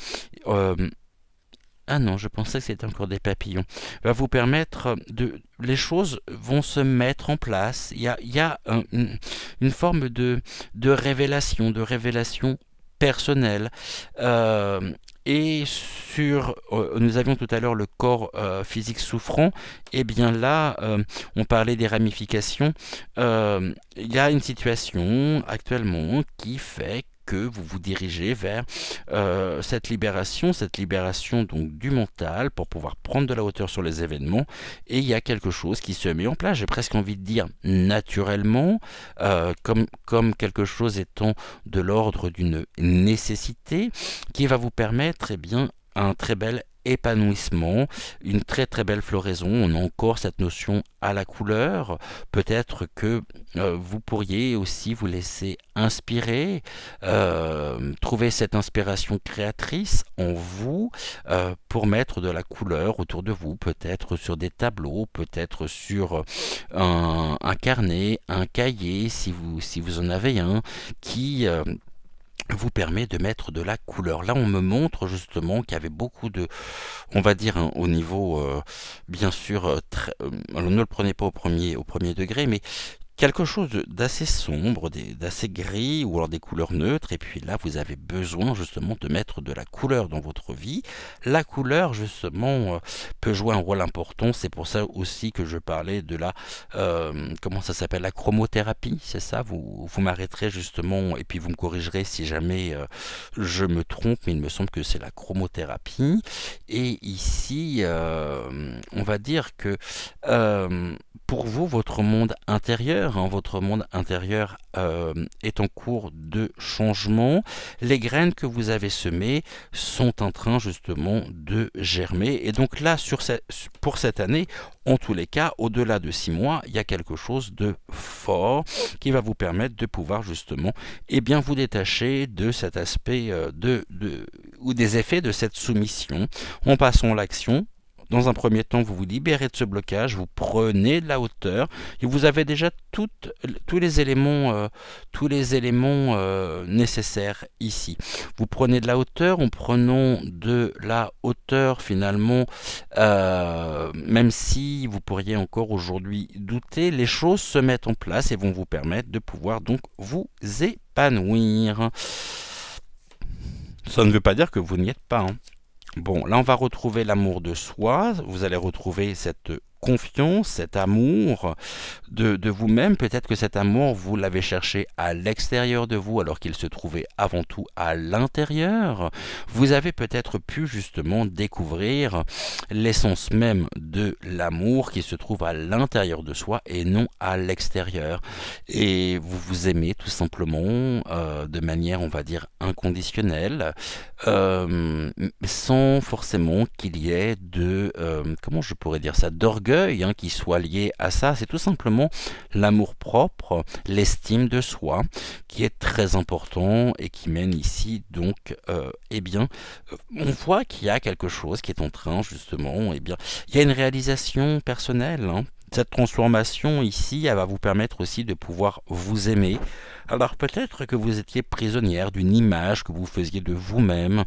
ah non, je pensais que c'était encore des papillons. Va vous permettre de... Les choses vont se mettre en place. Il y a une forme de révélation personnelle. Et sur, nous avions tout à l'heure le corps physique souffrant, et bien là, on parlait des ramifications. Il y a une situation actuellement qui fait que vous vous dirigez vers cette libération donc du mental pour pouvoir prendre de la hauteur sur les événements, et il y a quelque chose qui se met en place, j'ai presque envie de dire naturellement, comme quelque chose étant de l'ordre d'une nécessité qui va vous permettre eh bien, un très bel épanouissement, une très très belle floraison. On a encore cette notion à la couleur. Peut-être que vous pourriez aussi vous laisser inspirer, trouver cette inspiration créatrice en vous pour mettre de la couleur autour de vous, peut-être sur des tableaux, peut-être sur un carnet, un cahier, si vous en avez un, qui vous permet de mettre de la couleur. Là, on me montre justement qu'il y avait beaucoup de, on va dire, hein, au niveau, bien sûr, alors ne le prenez pas au premier degré, mais quelque chose d'assez sombre, d'assez gris, ou alors des couleurs neutres, et puis là vous avez besoin justement de mettre de la couleur dans votre vie. La couleur justement peut jouer un rôle important, c'est pour ça aussi que je parlais de la, comment ça s'appelle, la chromothérapie, c'est ça, vous m'arrêterez justement, et puis vous me corrigerez si jamais je me trompe, mais il me semble que c'est la chromothérapie. Et ici, on va dire que pour vous, votre monde intérieur, hein, est en cours de changement. Les graines que vous avez semées sont en train justement de germer. Et donc là, pour cette année, en tous les cas, au-delà de 6 mois, il y a quelque chose de fort qui va vous permettre de pouvoir justement eh bien, vous détacher de cet aspect ou des effets de cette soumission en passant à l'action. Dans un premier temps, vous vous libérez de ce blocage, vous prenez de la hauteur, et vous avez déjà tous les éléments, nécessaires ici. Vous prenez de la hauteur, en prenant de la hauteur finalement, même si vous pourriez encore aujourd'hui douter, les choses se mettent en place et vont vous permettre de pouvoir donc vous épanouir. Ça ne veut pas dire que vous n'y êtes pas, hein. Bon, là on va retrouver l'amour de soi, vous allez retrouver cette confiance, cet amour de vous-même. Peut-être que cet amour, vous l'avez cherché à l'extérieur de vous alors qu'il se trouvait avant tout à l'intérieur. Vous avez peut-être pu justement découvrir l'essence même de l'amour qui se trouve à l'intérieur de soi et non à l'extérieur. Et vous vous aimez tout simplement de manière, on va dire, inconditionnelle, sans forcément qu'il y ait de, comment je pourrais dire ça, d'orgueil, hein, qui soit lié à ça. C'est tout simplement l'amour-propre, l'estime de soi, qui est très important et qui mène ici donc, eh bien, on voit qu'il y a quelque chose qui est en train justement, eh bien, il y a une réalisation personnelle, hein. Cette transformation ici, elle va vous permettre aussi de pouvoir vous aimer. Alors peut-être que vous étiez prisonnière d'une image que vous faisiez de vous-même,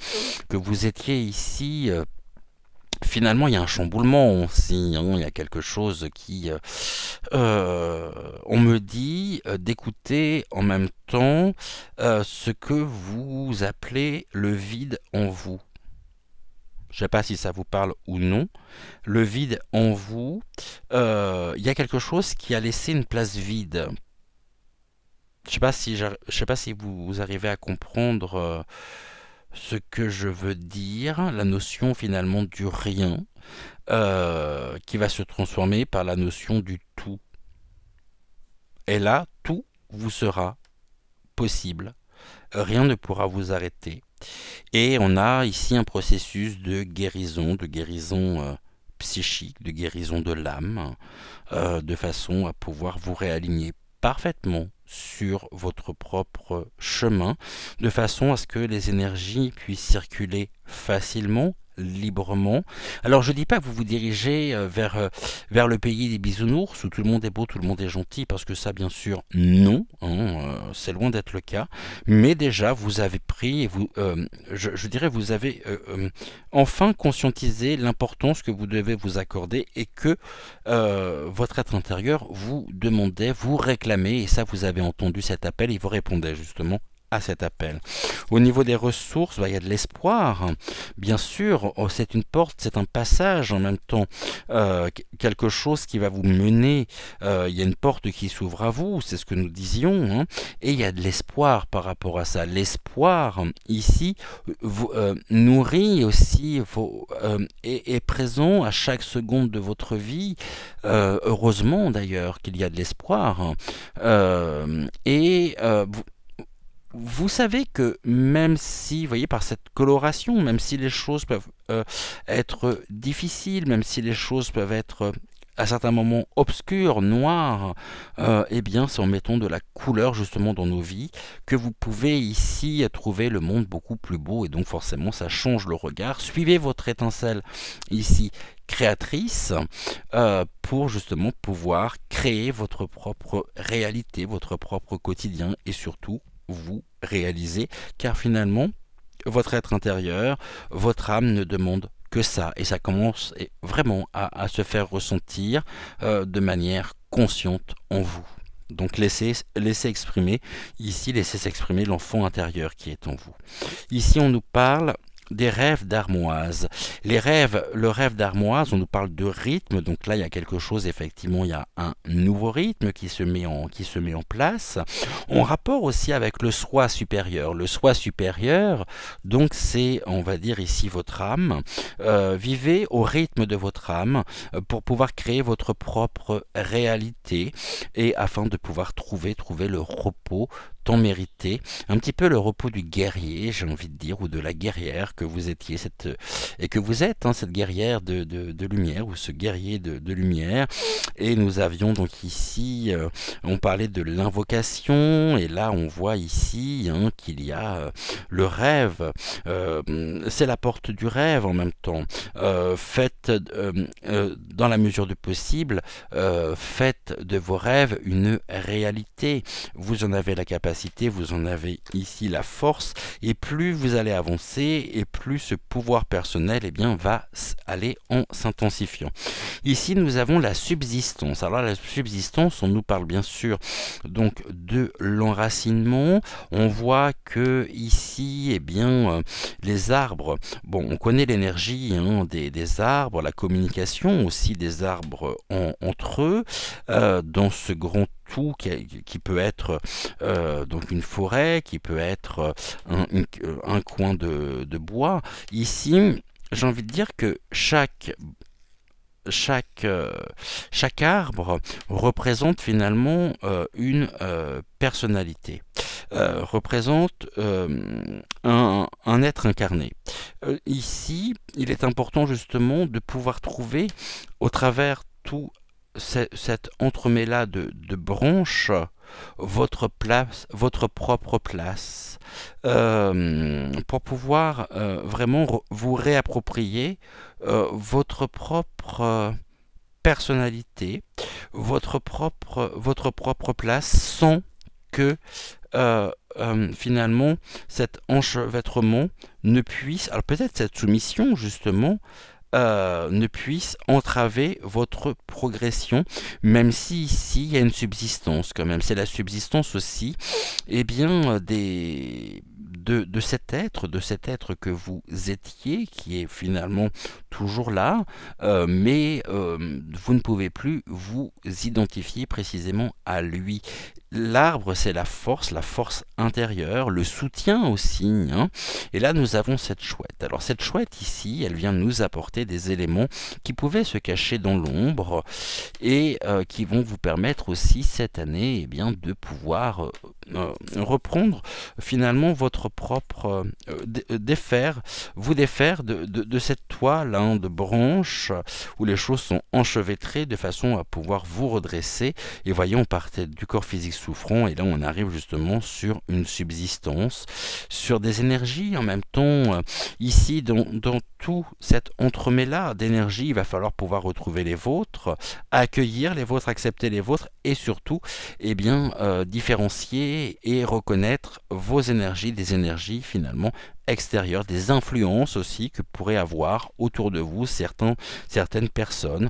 que vous étiez ici... Finalement, il y a un chamboulement aussi, hein, il y a quelque chose qui... on me dit d'écouter en même temps ce que vous appelez le vide en vous. Je ne sais pas si ça vous parle ou non. Le vide en vous, il y a quelque chose qui a laissé une place vide. Je sais pas si vous arrivez à comprendre ce que je veux dire, la notion finalement du rien, qui va se transformer par la notion du tout. Et là, tout vous sera possible. Rien ne pourra vous arrêter. Et on a ici un processus de guérison psychique, de guérison de l'âme, de façon à pouvoir vous réaligner parfaitement sur votre propre chemin, de façon à ce que les énergies puissent circuler facilement, librement. Alors je dis pas que vous vous dirigez vers le pays des bisounours où tout le monde est beau, tout le monde est gentil, parce que ça bien sûr non, hein, c'est loin d'être le cas, mais déjà vous avez pris, et je dirais vous avez enfin conscientisé l'importance que vous devez vous accorder et que votre être intérieur vous demandait, vous réclamait, et ça vous avez entendu cet appel, il vous répondait justement à cet appel. Au niveau des ressources, il y a de l'espoir, bien sûr, c'est une porte, c'est un passage en même temps, quelque chose qui va vous mener, il y a une porte qui s'ouvre à vous, c'est ce que nous disions, hein, et il y a de l'espoir par rapport à ça. L'espoir, ici, vous, nourrit aussi, est présent à chaque seconde de votre vie, heureusement d'ailleurs qu'il y a de l'espoir, hein. Vous savez que même si, vous voyez, par cette coloration, même si les choses peuvent être difficiles, même si les choses peuvent être à certains moments obscures, noires, eh bien c'est en mettant de la couleur justement dans nos vies que vous pouvez ici trouver le monde beaucoup plus beau, et donc forcément ça change le regard. Suivez votre étincelle ici créatrice pour justement pouvoir créer votre propre réalité, votre propre quotidien, et surtout vous réaliser, car finalement, votre être intérieur, votre âme ne demande que ça, et ça commence vraiment à se faire ressentir de manière consciente en vous. Donc laissez exprimer, ici laissez s'exprimer l'enfant intérieur qui est en vous. Ici on nous parle des rêves d'armoise. Le rêve d'armoise, on nous parle de rythme, donc là il y a quelque chose, effectivement, il y a un nouveau rythme qui se met en place, en rapport aussi avec le soi supérieur. Le soi supérieur, donc c'est, on va dire ici, votre âme. Vivez au rythme de votre âme pour pouvoir créer votre propre réalité, et afin de pouvoir trouver le repos tant mérité, un petit peu le repos du guerrier, j'ai envie de dire, ou de la guerrière que vous étiez, et que vous êtes, hein, cette guerrière de lumière, ou ce guerrier de lumière. Et nous avions donc ici, on parlait de l'invocation, et là on voit ici, hein, qu'il y a le rêve, c'est la porte du rêve en même temps. Faites, dans la mesure du possible, faites de vos rêves une réalité. Vous en avez la capacité, vous en avez ici la force, et plus vous allez avancer, et plus ce pouvoir personnel, eh bien, va aller en s'intensifiant. Ici nous avons la subsistance. Alors la subsistance, on nous parle bien sûr donc de l'enracinement. On voit que ici, eh bien, les arbres, bon, on connaît l'énergie, hein, des arbres, la communication aussi des arbres entre eux, dans ce grand tout qui peut être donc une forêt, qui peut être un coin de bois. Ici, j'ai envie de dire que chaque arbre représente finalement une personnalité, représente un être incarné. Ici, il est important justement de pouvoir trouver, au travers tout cet entremêlat de branches, votre place, votre propre place, pour pouvoir vraiment vous réapproprier votre propre personnalité, votre propre place, sans que finalement cet enchevêtrement ne puisse, alors peut-être cette soumission justement, ne puisse entraver votre progression, même si ici il y a une subsistance quand même. C'est la subsistance aussi, eh bien, de cet être que vous étiez, qui est finalement toujours là, mais vous ne pouvez plus vous identifier précisément à lui. L'arbre, c'est la force intérieure, le soutien aussi, hein. Et là, nous avons cette chouette. Alors, cette chouette ici, elle vient nous apporter des éléments qui pouvaient se cacher dans l'ombre et qui vont vous permettre aussi cette année eh bien, de pouvoir reprendre finalement votre propre vous défaire de cette toile hein, de branches où les choses sont enchevêtrées de façon à pouvoir vous redresser. Et voyons, on partait du corps physique souffrant et là on arrive justement sur une subsistance, sur des énergies en même temps. Ici, dans tout cet entremêlat d'énergie, il va falloir pouvoir retrouver les vôtres, accueillir les vôtres, accepter les vôtres et surtout eh bien, différencier et reconnaître vos énergies, des énergies finalement extérieures, des influences aussi que pourraient avoir autour de vous certaines personnes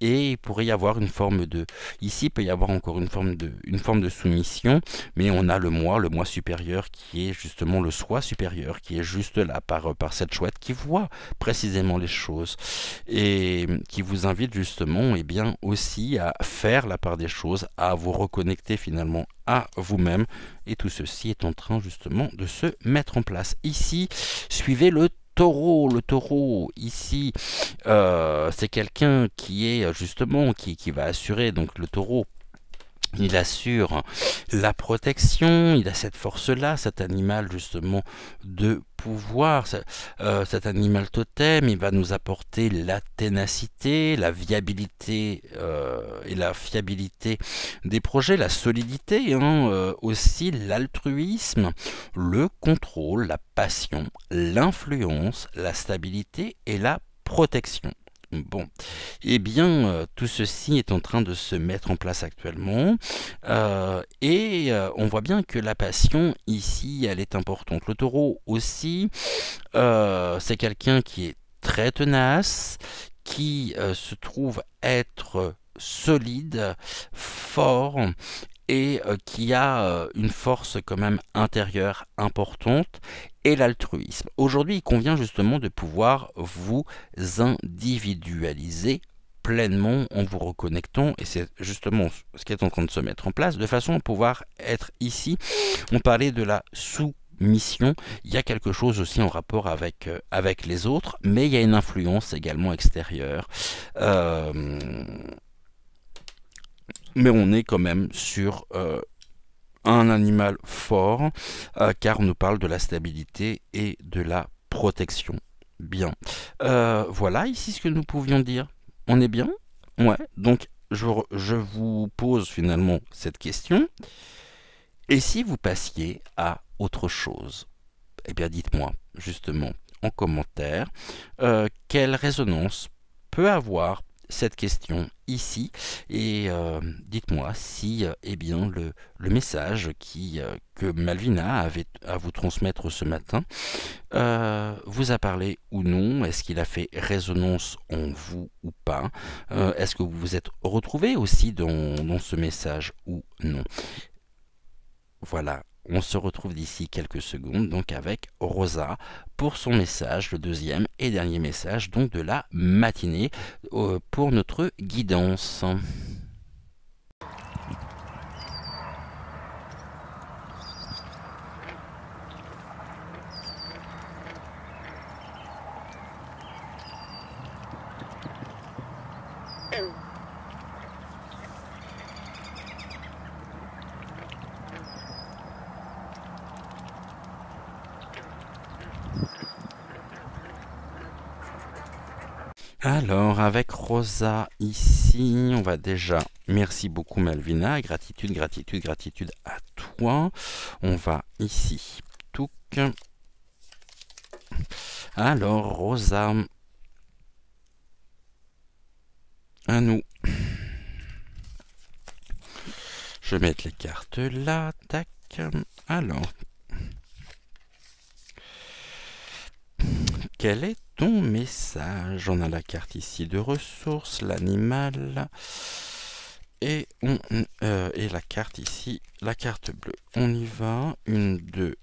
il pourrait y avoir une forme de, ici il peut y avoir encore une forme de soumission, mais on a le moi supérieur qui est justement le soi supérieur, qui est juste là par cette chouette qui voit précisément les choses et qui vous invite justement eh bien aussi à faire la part des choses, à vous reconnecter finalement à vous-même et tout ceci est en train justement de se mettre en place. Ici, suivez le taureau ici, c'est quelqu'un qui est justement, qui va assurer, donc le taureau, il assure la protection, il a cette force-là, cet animal justement de pouvoir, cet animal totem, il va nous apporter la ténacité, la viabilité et la fiabilité des projets, la solidité, hein, aussi l'altruisme, le contrôle, la passion, l'influence, la stabilité et la protection. Bon, eh bien, tout ceci est en train de se mettre en place actuellement on voit bien que la passion ici, elle est importante. Le taureau aussi, c'est quelqu'un qui est très tenace, qui se trouve être solide, fort et qui a une force quand même intérieure importante et l'altruisme. Aujourd'hui, il convient justement de pouvoir vous individualiser pleinement en vous reconnectant et c'est justement ce qui est en train de se mettre en place de façon à pouvoir être ici. On parlait de la soumission, il y a quelque chose aussi en rapport avec les autres, mais il y a une influence également extérieure. Mais on est quand même sur un animal fort, car on nous parle de la stabilité et de la protection. Bien. Voilà ici ce que nous pouvions dire. On est bien? Ouais. Donc, je vous pose finalement cette question. Et si vous passiez à autre chose? Eh bien, dites-moi, justement, en commentaire, quelle résonance peut avoir cette question ici et dites-moi si eh bien le message que Malvina avait à vous transmettre ce matin vous a parlé ou non, est-ce qu'il a fait résonance en vous ou pas, est-ce que vous vous êtes retrouvé aussi dans ce message ou non. Voilà, on se retrouve d'ici quelques secondes donc avec Rosa pour son message, le deuxième et dernier message donc de la matinée pour notre guidance. Alors, avec Rosa ici, on va déjà... Merci beaucoup Malvina, gratitude, gratitude, gratitude à toi. On va ici, touc. Alors, Rosa, à nous. Je vais mettre les cartes là, tac. Alors, quel est ton message? On a la carte ici de ressources, l'animal et la carte ici, la carte bleue. On y va, 1, 2,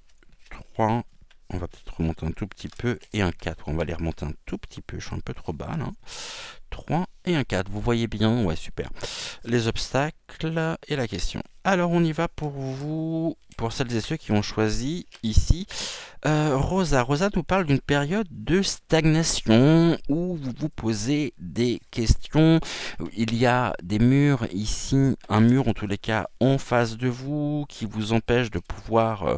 3. On va peut-être remonter un tout petit peu. Et un 4. On va les remonter un tout petit peu. Je suis un peu trop bas là. 3 et un 4. Vous voyez bien? Ouais, super. Les obstacles et la question. Alors, on y va pour vous, pour celles et ceux qui ont choisi ici. Rosa. Rosa nous parle d'une période de stagnation où vous vous posez des questions. Il y a des murs ici, un mur en tous les cas en face de vous qui vous empêche de pouvoir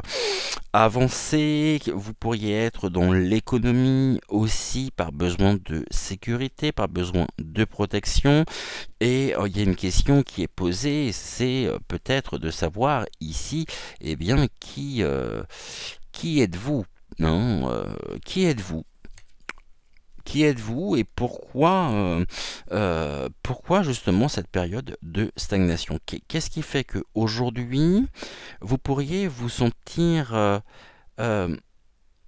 avancer. Vous pourriez être dans l'économie aussi par besoin de sécurité, par besoin de protection. Et il y a une question qui est posée, c'est peut-être de savoir ici, eh bien, qui êtes-vous? Non, qui êtes-vous? Qui êtes-vous et pourquoi justement cette période de stagnation? Qu'est-ce qui fait qu'aujourd'hui, vous pourriez vous sentir euh,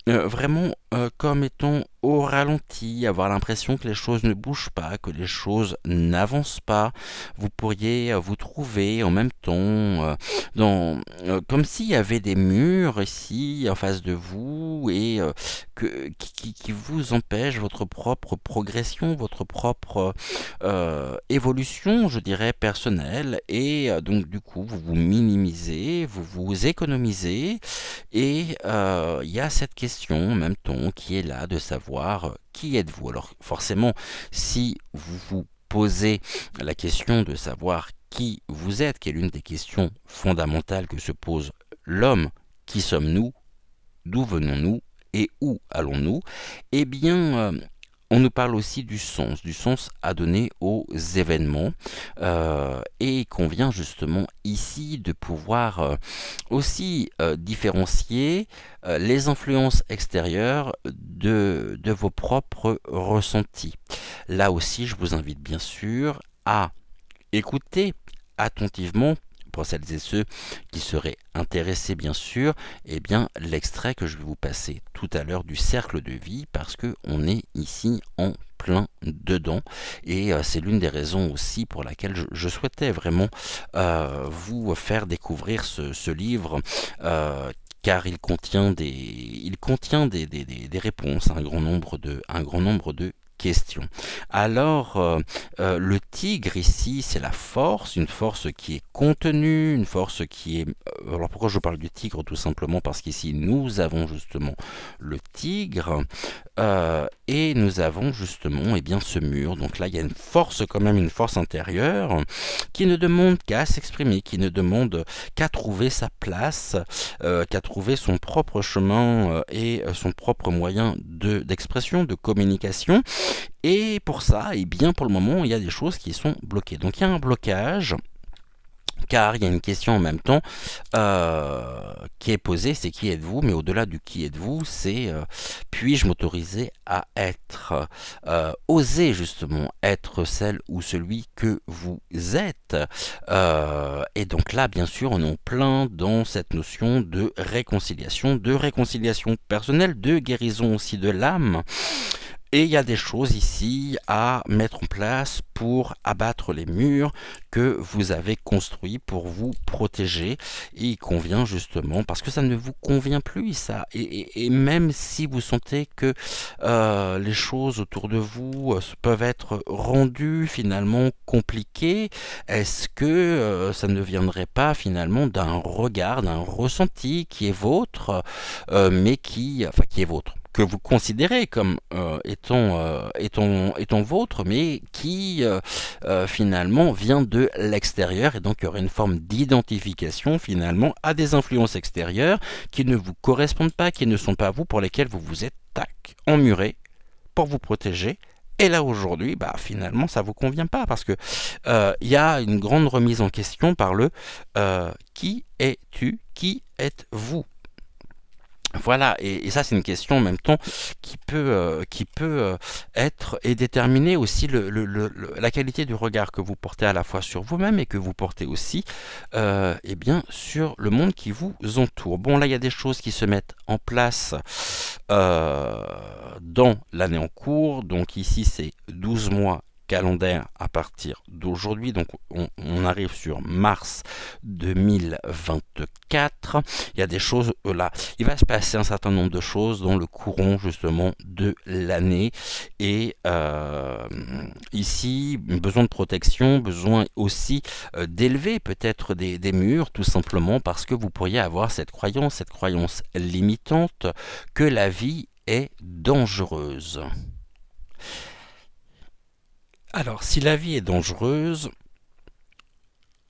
vraiment comme étant au ralenti, avoir l'impression que les choses ne bougent pas, que les choses n'avancent pas. Vous pourriez vous trouver en même temps comme s'il y avait des murs ici en face de vous et qui vous empêchent votre propre progression, votre propre évolution, je dirais, personnelle. Et donc du coup, vous vous minimisez, vous vous économisez et il y a cette question en même temps qui est là de savoir qui êtes-vous. Alors forcément, si vous vous posez la question de savoir qui vous êtes, qui est l'une des questions fondamentales que se pose l'homme, qui sommes-nous, d'où venons-nous et où allons-nous, eh bien, on nous parle aussi du sens à donner aux événements, et il convient justement ici de pouvoir aussi différencier les influences extérieures de vos propres ressentis. Là aussi, je vous invite bien sûr à écouter attentivement, pour celles et ceux qui seraient intéressés bien sûr, eh bien l'extrait que je vais vous passer tout à l'heure du cercle de vie, parce que on est ici en plein dedans et c'est l'une des raisons aussi pour laquelle je souhaitais vraiment vous faire découvrir ce livre, car il contient des réponses à un grand nombre de questions. Alors, le tigre ici, c'est la force, une force qui est contenue, une force qui est... Alors pourquoi je parle du tigre? Tout simplement parce qu'ici, nous avons justement le tigre, et nous avons justement eh bien, ce mur. Donc là, il y a une force quand même, une force intérieure, qui ne demande qu'à s'exprimer, qui ne demande qu'à trouver sa place, qu'à trouver son propre chemin et son propre moyen d'expression, de communication. Et pour ça, eh bien, pour le moment, il y a des choses qui sont bloquées. Donc il y a un blocage, car il y a une question en même temps qui est posée, c'est qui êtes-vous? Mais au-delà du qui êtes-vous, c'est puis-je m'autoriser à être, oser justement être celle ou celui que vous êtes. Et donc là, bien sûr, on est en plein dans cette notion de réconciliation personnelle, de guérison aussi de l'âme. Et il y a des choses ici à mettre en place pour abattre les murs que vous avez construits pour vous protéger. Et il convient justement, parce que ça ne vous convient plus, ça. Et même si vous sentez que les choses autour de vous peuvent être rendues finalement compliquées, est-ce que ça ne viendrait pas finalement d'un regard, d'un ressenti qui est vôtre, mais qui est vôtre, que vous considérez comme étant vôtre, mais qui finalement vient de l'extérieur, et donc il y aurait une forme d'identification finalement à des influences extérieures qui ne vous correspondent pas, qui ne sont pas vous, pour lesquelles vous vous êtes emmuré pour vous protéger. Et là aujourd'hui, bah, finalement ça vous convient pas, parce que il y a une grande remise en question par le qui es-tu, qui êtes-vous? Voilà, et ça c'est une question en même temps qui peut être et déterminer aussi la qualité du regard que vous portez à la fois sur vous-même et que vous portez aussi eh bien, sur le monde qui vous entoure. Bon, là il y a des choses qui se mettent en place dans l'année en cours, donc ici c'est 12 mois calendaire à partir d'aujourd'hui. Donc on arrive sur mars 2024. Il y a des choses là. Il va se passer un certain nombre de choses dans le courant justement de l'année. Et ici, besoin de protection, besoin aussi d'élever peut-être des murs, tout simplement parce que vous pourriez avoir cette croyance limitante que la vie est dangereuse. Alors, si la vie est dangereuse,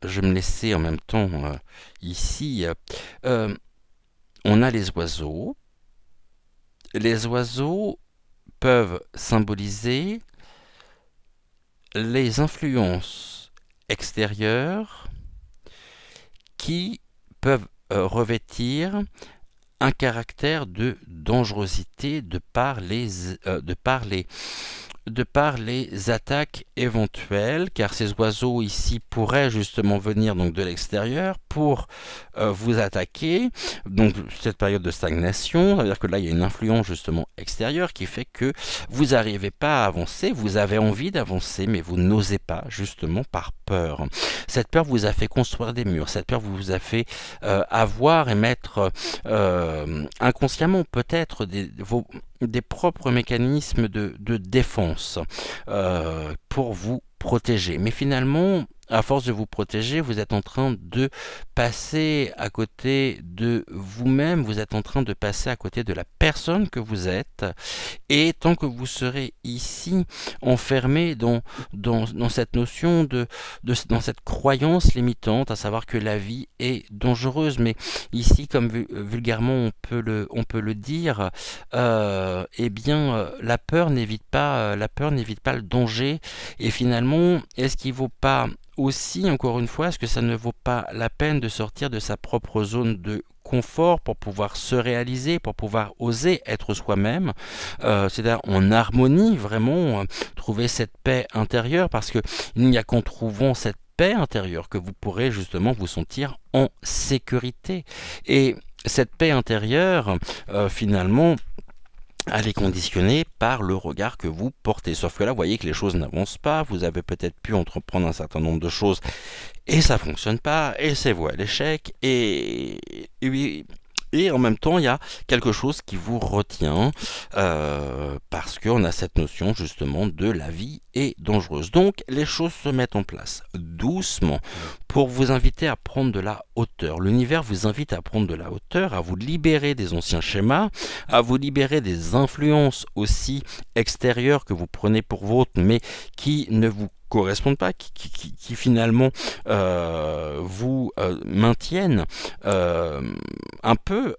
je vais me laisser en même temps ici. On a les oiseaux. Les oiseaux peuvent symboliser les influences extérieures qui peuvent revêtir un caractère de dangerosité de par les attaques éventuelles, car ces oiseaux ici pourraient justement venir donc de l'extérieur pour vous attaquer. Donc cette période de stagnation, ça veut dire que là il y a une influence justement extérieure qui fait que vous n'arrivez pas à avancer, vous avez envie d'avancer mais vous n'osez pas justement par peur. Cette peur vous a fait construire des murs, cette peur vous a fait avoir et mettre inconsciemment peut-être des propres mécanismes de défense pour vous protéger. Mais finalement, à force de vous protéger, vous êtes en train de passer à côté de vous-même, vous êtes en train de passer à côté de la personne que vous êtes. Et tant que vous serez ici, enfermé dans cette notion dans cette croyance limitante, à savoir que la vie est dangereuse, mais ici, comme vulgairement on peut le dire, eh bien, la peur n'évite pas le danger. Et finalement, est-ce qu'il ne vaut pas aussi, encore une fois, est-ce que ça ne vaut pas la peine de sortir de sa propre zone de confort pour pouvoir se réaliser, pour pouvoir oser être soi-même, c'est-à-dire en harmonie, vraiment, trouver cette paix intérieure, parce qu'il n'y a qu'en trouvant cette paix intérieure que vous pourrez justement vous sentir en sécurité. Et cette paix intérieure, finalement, elle est conditionnée par le regard que vous portez. Sauf que là, vous voyez que les choses n'avancent pas, vous avez peut-être pu entreprendre un certain nombre de choses et ça fonctionne pas, et c'est voué à l'échec, et en même temps, il y a quelque chose qui vous retient, parce qu'on a cette notion justement de la vie est dangereuse. Donc, les choses se mettent en place doucement pour vous inviter à prendre de la hauteur. L'univers vous invite à prendre de la hauteur, à vous libérer des anciens schémas, à vous libérer des influences aussi extérieures que vous prenez pour vôtres, mais qui ne vous correspondent pas, qui finalement vous maintiennent un peu,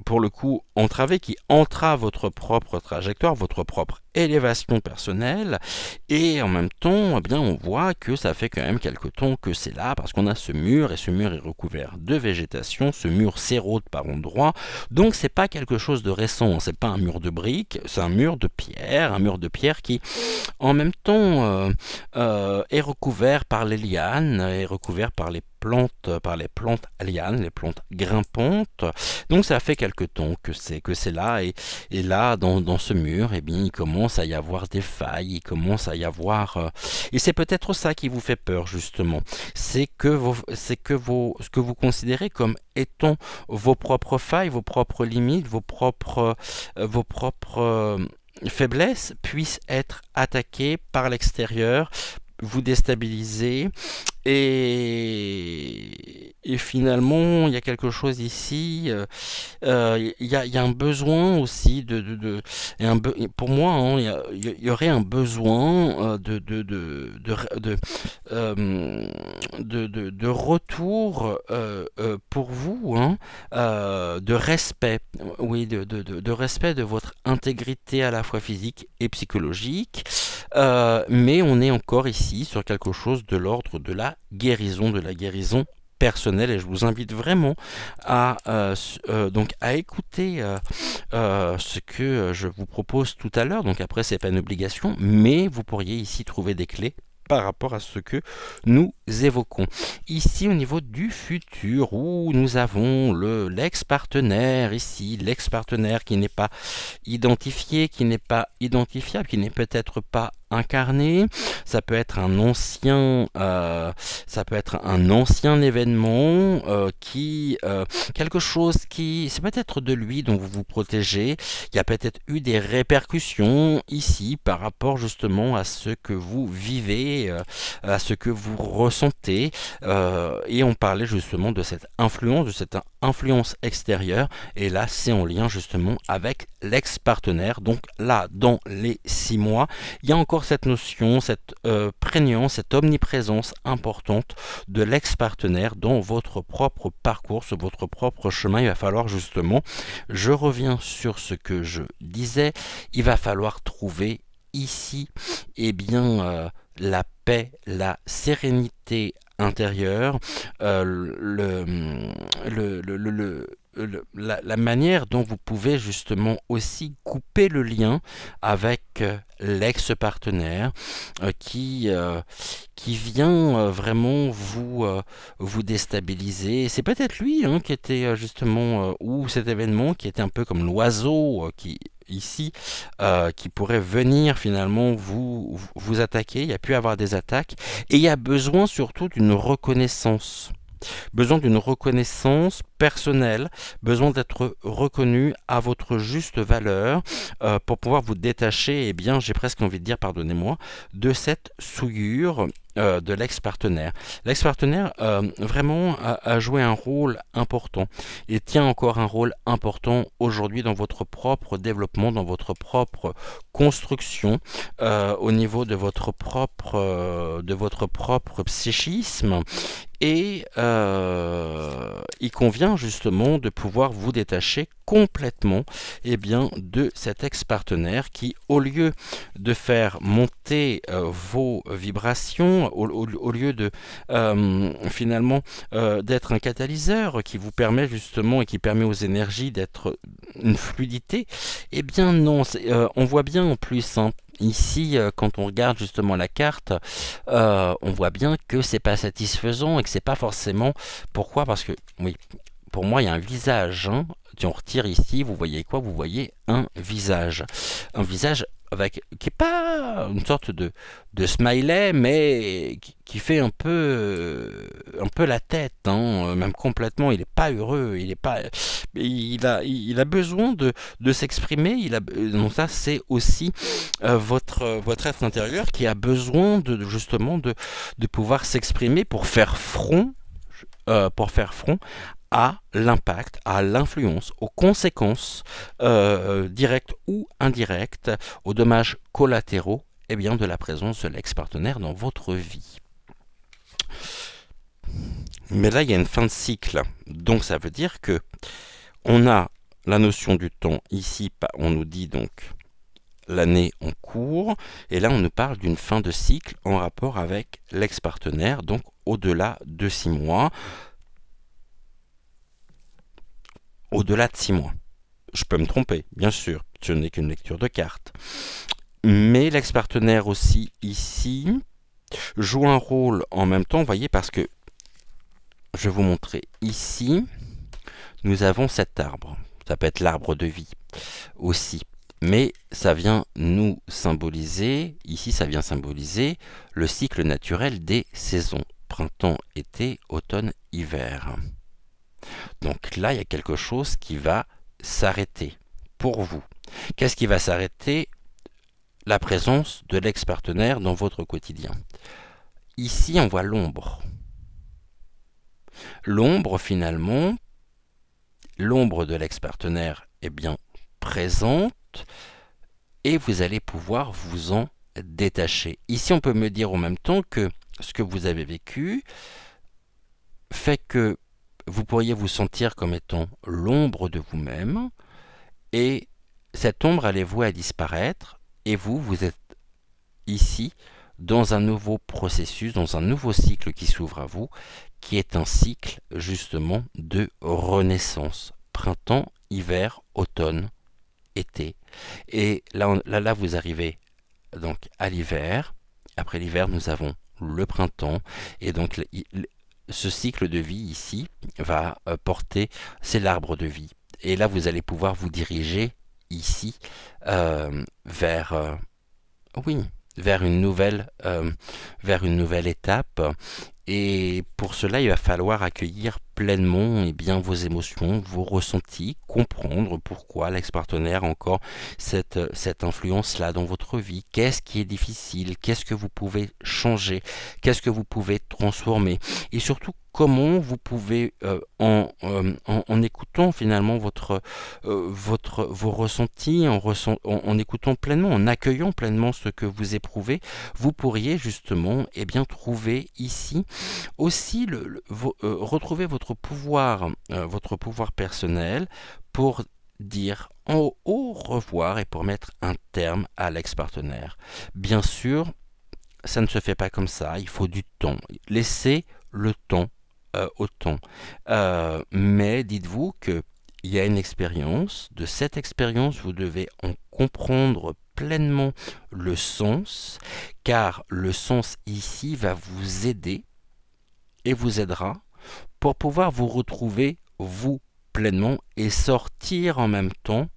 pour le coup, entravés, qui entravent votre propre trajectoire, votre propre élévation personnelle. Et en même temps, eh bien, on voit que ça fait quand même quelque temps que c'est là, parce qu'on a ce mur, et ce mur est recouvert de végétation, ce mur s'érode par endroits, donc c'est pas quelque chose de récent, c'est pas un mur de briques, c'est un mur de pierre qui, en même temps, est recouvert par les lianes, est recouvert par les plantes lianes, les plantes grimpantes. Donc ça fait quelque temps que c'est là, et là dans ce mur, eh bien, il commence à y avoir des failles, il commence à y avoir et c'est peut-être ça qui vous fait peur justement, c'est que ce que vous considérez comme étant vos propres failles, vos propres limites, vos propres faiblesses puissent être attaquées par l'extérieur, vous déstabiliser, et finalement il y a quelque chose ici, il y a un besoin aussi pour moi, hein, il y aurait un besoin de retour pour vous, hein, de respect, oui, de respect de votre intégrité à la fois physique et psychologique, mais on est encore ici sur quelque chose de l'ordre de la guérison personnelle, et je vous invite vraiment à écouter ce que je vous propose tout à l'heure. Donc après, c'est pas une obligation, mais vous pourriez ici trouver des clés par rapport à ce que nous évoquons. Ici, au niveau du futur, où nous avons l'ex-partenaire, ici, l'ex-partenaire qui n'est pas identifié, qui n'est pas identifiable, qui n'est peut-être pas incarné, ça peut être un ancien, événement quelque chose qui, c'est peut-être de lui dont vous vous protégez. Il y a peut-être eu des répercussions ici par rapport justement à ce que vous vivez, à ce que vous ressentez, et on parlait justement de cette influence extérieure, et là c'est en lien justement avec l'ex-partenaire. Donc là, dans les 6 mois, il y a encore cette notion, cette prégnance, cette omniprésence importante de l'ex-partenaire dans votre propre parcours, sur votre propre chemin. Il va falloir justement, je reviens sur ce que je disais, il va falloir trouver ici, eh bien, la paix, la sérénité intérieure, la manière dont vous pouvez justement aussi couper le lien avec l'ex-partenaire qui vient vraiment vous déstabiliser. C'est peut-être lui qui était justement, ou cet événement qui était un peu comme l'oiseau qui ici, qui pourrait venir finalement vous attaquer. Il y a pu avoir des attaques et il y a besoin surtout d'une reconnaissance. Besoin d'une reconnaissance personnelle, besoin d'être reconnu à votre juste valeur pour pouvoir vous détacher, eh bien, j'ai presque envie de dire, pardonnez-moi, de cette souillure de l'ex-partenaire. L'ex-partenaire vraiment a joué un rôle important et tient encore un rôle important aujourd'hui dans votre propre développement, dans votre propre construction, au niveau de votre propre psychisme. Et il convient justement de pouvoir vous détacher complètement, eh bien, de cet ex-partenaire qui, au lieu de faire monter vos vibrations, au lieu de finalement d'être un catalyseur qui vous permet justement et qui permet aux énergies d'être une fluidité, eh bien non, on voit bien en plus, ici, quand on regarde justement la carte, on voit bien que c'est pas satisfaisant et que c'est pas forcément. Pourquoi? Parce que, oui, pour moi, il y a un visage. Si on retire ici, vous voyez quoi? Vous voyez un visage. Un visage qui est pas une sorte de smiley, mais qui fait un peu la tête, même complètement. Il n'est pas heureux, il a besoin de s'exprimer. Donc ça, c'est aussi votre être intérieur qui a besoin justement de pouvoir s'exprimer pour faire front à l'impact, à l'influence, aux conséquences directes ou indirectes, aux dommages collatéraux, eh bien, de la présence de l'ex-partenaire dans votre vie. Mais là, il y a une fin de cycle. Donc, ça veut dire que on a la notion du temps. Ici, on nous dit donc l'année en cours. Et là, on nous parle d'une fin de cycle en rapport avec l'ex-partenaire, donc au-delà de 6 mois. Au-delà de 6 mois. Je peux me tromper, bien sûr, ce n'est qu'une lecture de cartes. Mais l'ex-partenaire aussi, ici, joue un rôle en même temps, vous voyez, parce que, je vais vous montrer, ici, nous avons cet arbre. Ça peut être l'arbre de vie aussi. Mais ça vient nous symboliser, ici ça vient symboliser le cycle naturel des saisons. Printemps, été, automne, hiver. Donc là, il y a quelque chose qui va s'arrêter pour vous. Qu'est-ce qui va s'arrêter? La présence de l'ex-partenaire dans votre quotidien. Ici, on voit l'ombre. L'ombre, finalement, l'ombre de l'ex-partenaire est bien présente et vous allez pouvoir vous en détacher. Ici, on peut me dire en même temps que ce que vous avez vécu fait que vous pourriez vous sentir comme étant l'ombre de vous-même, et cette ombre, elle est vouée à disparaître, et vous êtes ici dans un nouveau processus, dans un nouveau cycle qui s'ouvre à vous, qui est un cycle justement de renaissance. Printemps, hiver, automne, été. Et là vous arrivez donc à l'hiver, Après l'hiver, nous avons le printemps. Et donc, ce cycle de vie ici va porter, c'est l'arbre de vie. Et là, vous allez pouvoir vous diriger ici vers, oui, vers une nouvelle étape. Et pour cela, il va falloir accueillir pleinement eh bien, vos émotions, vos ressentis, comprendre pourquoi l'ex-partenaire a encore cette influence-là dans votre vie. Qu'est-ce qui est difficile? Qu'est-ce que vous pouvez changer? Qu'est-ce que vous pouvez transformer? Et surtout, comment vous pouvez, en écoutant finalement vos ressentis, en écoutant pleinement, en accueillant pleinement ce que vous éprouvez, vous pourriez justement eh bien, trouver ici aussi retrouver votre pouvoir personnel pour dire au revoir et pour mettre un terme à l'ex-partenaire. Bien sûr, ça ne se fait pas comme ça, il faut du temps. Laissez le temps au temps. Mais dites-vous que il y a une expérience. De cette expérience, vous devez en comprendre pleinement le sens, car le sens ici va vous aider et vous aidera pour pouvoir vous retrouver vous pleinement et sortir en même temps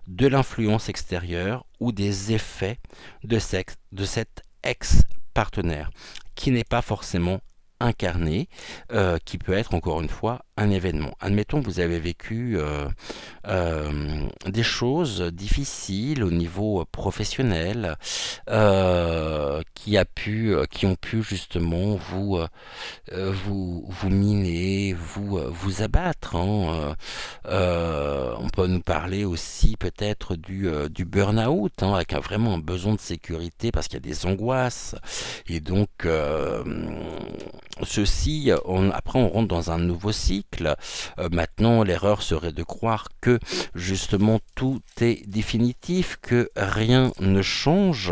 de l'influence extérieure ou des effets de cet ex-partenaire qui n'est pas forcément incarné, qui peut être encore une fois un événement. Admettons que vous avez vécu des choses difficiles au niveau professionnel qui ont pu justement vous miner, vous abattre. Hein. On peut nous parler aussi peut-être du burn-out, hein, avec vraiment un besoin de sécurité parce qu'il y a des angoisses. Et donc, ceci, après on rentre dans un nouveau cycle. Maintenant, l'erreur serait de croire que justement tout est définitif, que rien ne change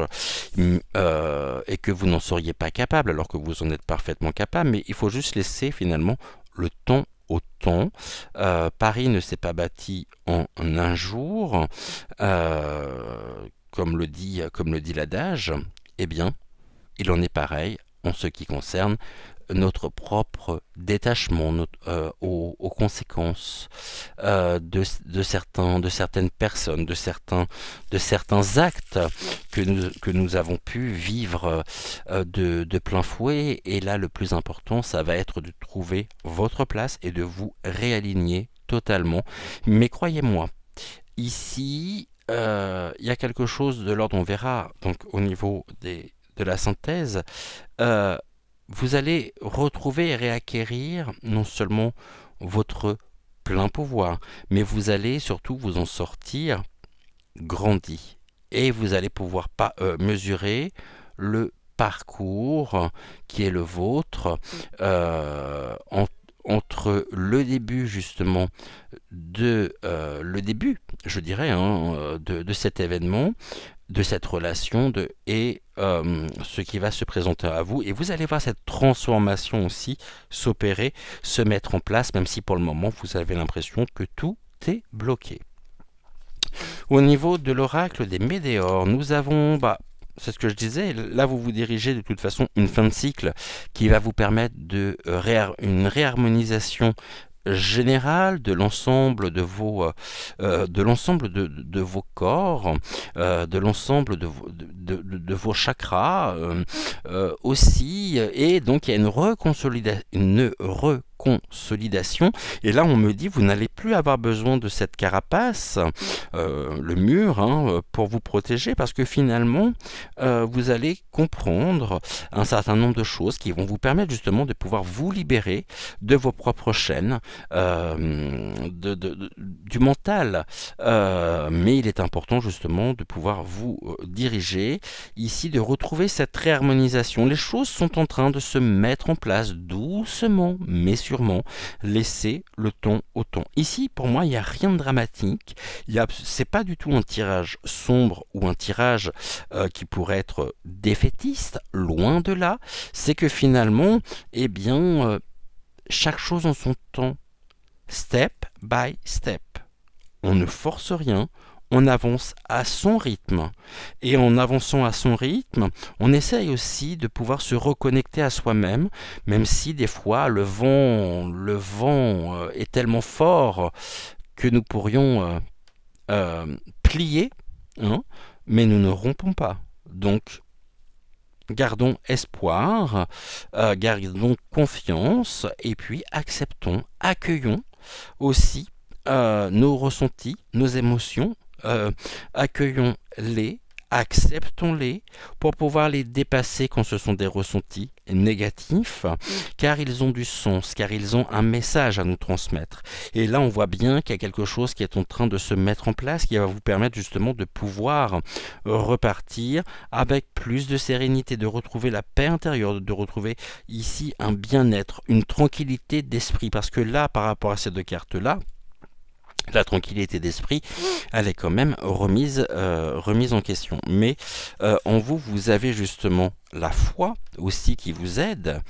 et que vous n'en seriez pas capable alors que vous en êtes parfaitement capable. Mais il faut juste laisser finalement le temps au temps. Paris ne s'est pas bâti en un jour, comme le dit l'adage. Eh bien, il en est pareil en ce qui concerne notre propre détachement aux conséquences de certaines personnes, de certains actes que nous avons pu vivre de plein fouet. Et là, le plus important, ça va être de trouver votre place et de vous réaligner totalement. Mais croyez-moi, ici, il y a quelque chose de l'ordre, on verra, donc au niveau de la synthèse, vous allez retrouver et réacquérir non seulement votre plein pouvoir, mais vous allez surtout vous en sortir grandi. Et vous allez pouvoir mesurer le parcours qui est le vôtre entre le début justement le début, je dirais, hein, de cet événement, de cette relation et ce qui va se présenter à vous. Et vous allez voir cette transformation aussi s'opérer, se mettre en place, même si pour le moment vous avez l'impression que tout est bloqué. Au niveau de l'oracle des météores, nous avons... c'est ce que je disais, là vous vous dirigez de toute façon une fin de cycle qui va vous permettre une réharmonisation générale de l'ensemble de vos corps, de l'ensemble de vos chakras aussi, et donc il y a une reconsolidation. Et là on me dit vous n'allez plus avoir besoin de cette carapace, le mur, hein, pour vous protéger, parce que finalement vous allez comprendre un certain nombre de choses qui vont vous permettre justement de pouvoir vous libérer de vos propres chaînes, du mental, mais il est important justement de pouvoir vous diriger ici, de retrouver cette réharmonisation. Les choses sont en train de se mettre en place doucement mais sûrement. Laissez le temps au temps. Ici pour moi il n'y a rien de dramatique, c'est pas du tout un tirage sombre ou un tirage qui pourrait être défaitiste, loin de là. C'est que finalement eh bien chaque chose en son temps, step by step. On ne force rien, on avance à son rythme. Et en avançant à son rythme, on essaye aussi de pouvoir se reconnecter à soi-même, même si des fois le vent est tellement fort que nous pourrions plier, hein, mais nous ne rompons pas. Donc, gardons espoir, gardons confiance, et puis acceptons, accueillons aussi nos ressentis, nos émotions, accueillons-les, acceptons-les pour pouvoir les dépasser quand ce sont des ressentis négatifs, car ils ont du sens, car ils ont un message à nous transmettre. Et là, on voit bien qu'il y a quelque chose qui est en train de se mettre en place, qui va vous permettre justement de pouvoir repartir avec plus de sérénité, de retrouver la paix intérieure, de retrouver ici un bien-être, une tranquillité d'esprit. Parce que là, par rapport à ces deux cartes-là, la tranquillité d'esprit, elle est quand même remise en question. Mais en vous, vous avez justement la foi aussi qui vous aide.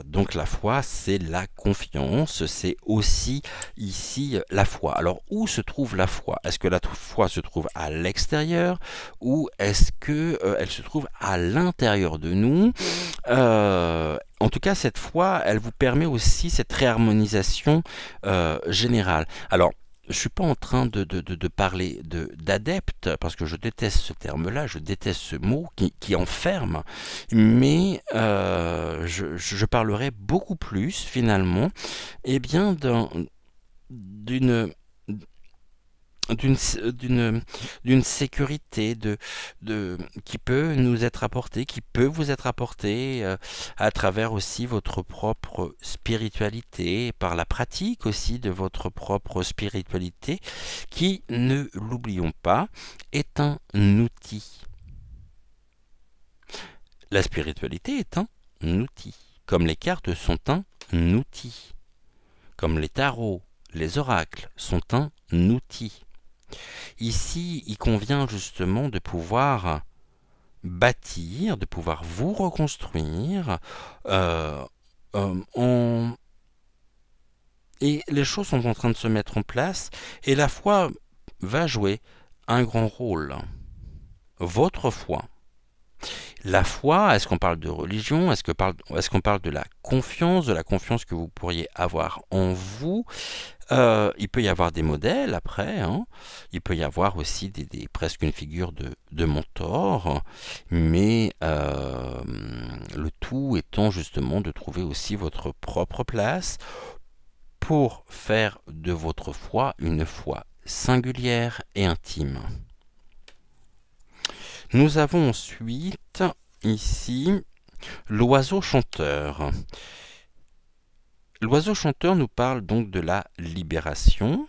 Donc la foi, c'est la confiance, c'est aussi ici la foi. Alors où se trouve la foi? Est-ce que la foi se trouve à l'extérieur ou est-ce que elle se trouve à l'intérieur de nous? En tout cas, cette foi, elle vous permet aussi cette réharmonisation générale. Alors, je ne suis pas en train de parler d'adepte, parce que je déteste ce terme-là, je déteste ce mot qui enferme, mais je parlerai beaucoup plus, finalement, eh bien, d'une d'une sécurité qui peut nous être apportée, qui peut vous être apportée à travers aussi votre propre spiritualité, par la pratique aussi de votre propre spiritualité, qui, ne l'oublions pas, est un outil. La spiritualité est un outil, comme les cartes sont un outil, comme les tarots, les oracles sont un outil. Ici, il convient justement de pouvoir bâtir, de pouvoir vous reconstruire, et les choses sont en train de se mettre en place, et la foi va jouer un grand rôle. Votre foi. La foi, est-ce qu'on parle de religion? Est-ce qu'on parle de la confiance que vous pourriez avoir en vous? Il peut y avoir des modèles après, hein. Il peut y avoir aussi presque une figure de mentor, mais le tout étant justement de trouver aussi votre propre place pour faire de votre foi une foi singulière et intime. Nous avons ensuite ici l'oiseau chanteur. L'oiseau chanteur nous parle donc de la libération,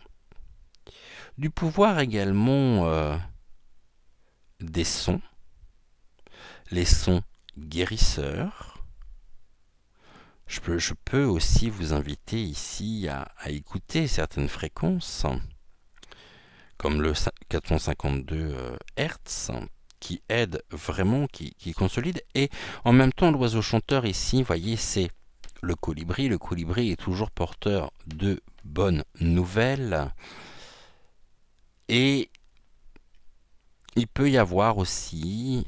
du pouvoir également des sons, les sons guérisseurs. Je peux aussi vous inviter ici à écouter certaines fréquences, comme le 452 Hz, qui aide vraiment, qui consolide. Et en même temps, l'oiseau chanteur ici, vous voyez, c'est le colibri. Le colibri est toujours porteur de bonnes nouvelles. Et il peut y avoir aussi...